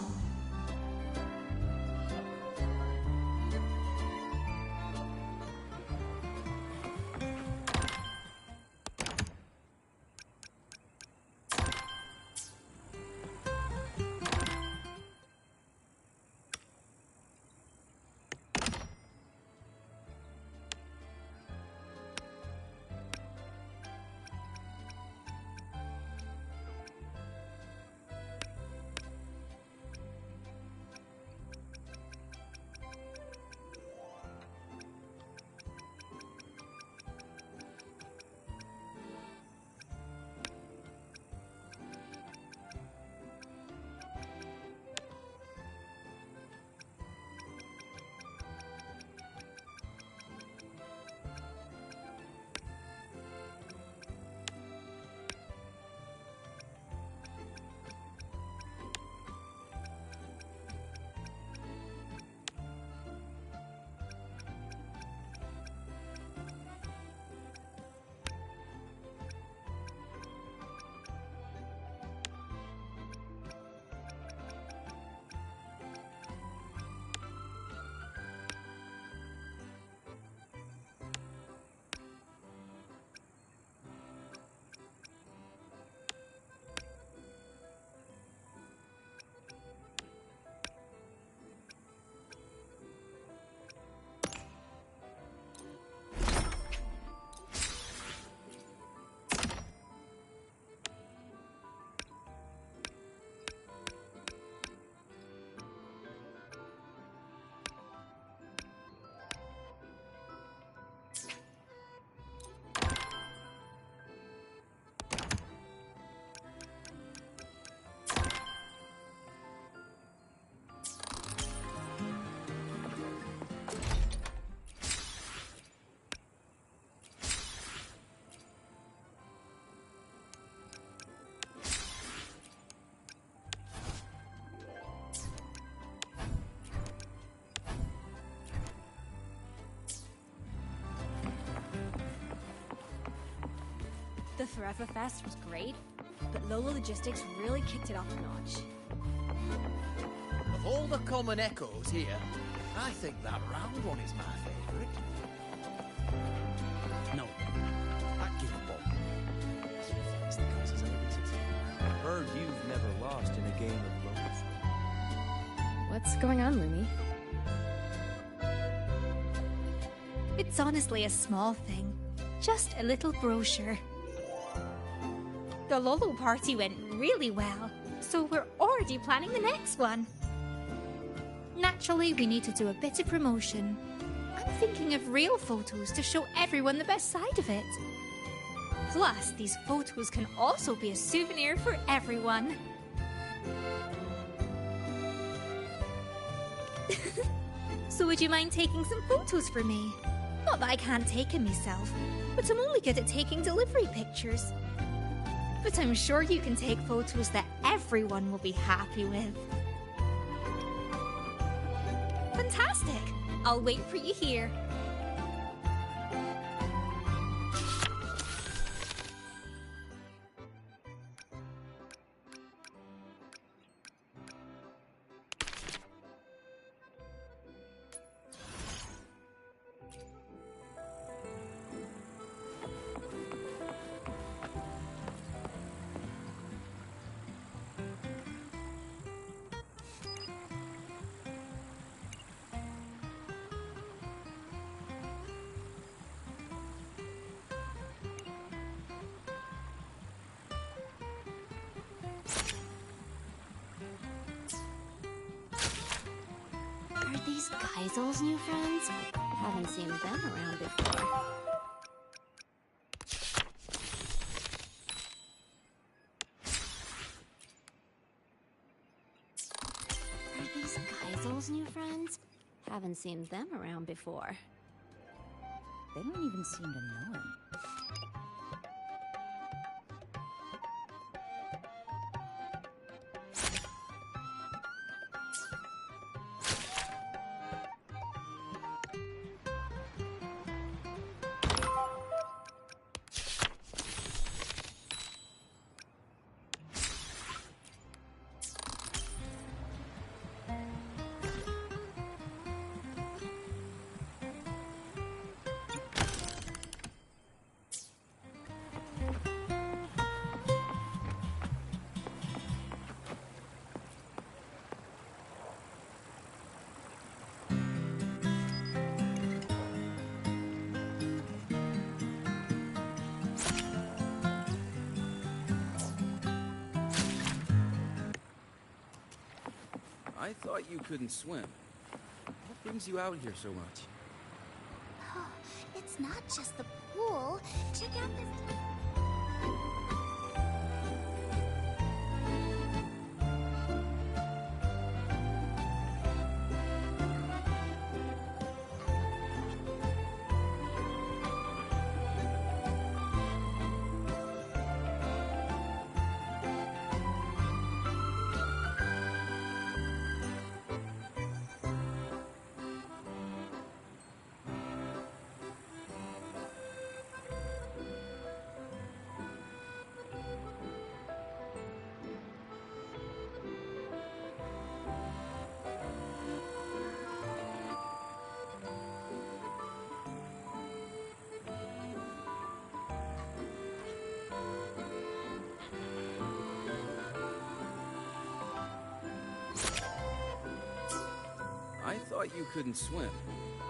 The Forever Fest was great, but Lola Logistics really kicked it up a notch. Of all the common echoes here, I think that round one is my favourite. No. That goofball. That's the guys has ever been successful. Heard you've never lost in a game of Lotus. What's going on, Lumi? It's honestly a small thing. Just a little brochure. The Lolo party went really well, so we're already planning the next one. Naturally, we need to do a bit of promotion. I'm thinking of real photos to show everyone the best side of it. Plus, these photos can also be a souvenir for everyone. So would you mind taking some photos for me? Not that I can't take them myself, but I'm only good at taking delivery pictures. But I'm sure you can take photos that everyone will be happy with. Fantastic! I'll wait for you here. Geisel's new friends? Haven't seen them around before. Are these Geisel's new friends? Haven't seen them around before. They don't even seem to know him. I thought you couldn't swim. What brings you out here so much? Oh, it's not just the pool. Check out this... I thought you couldn't swim.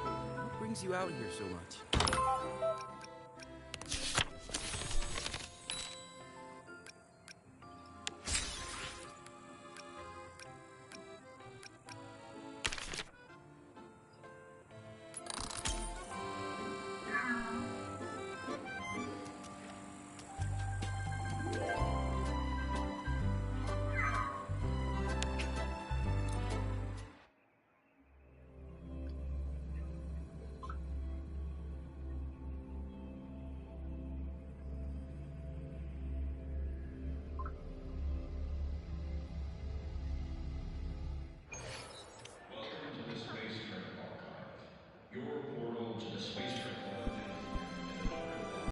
What brings you out here so much?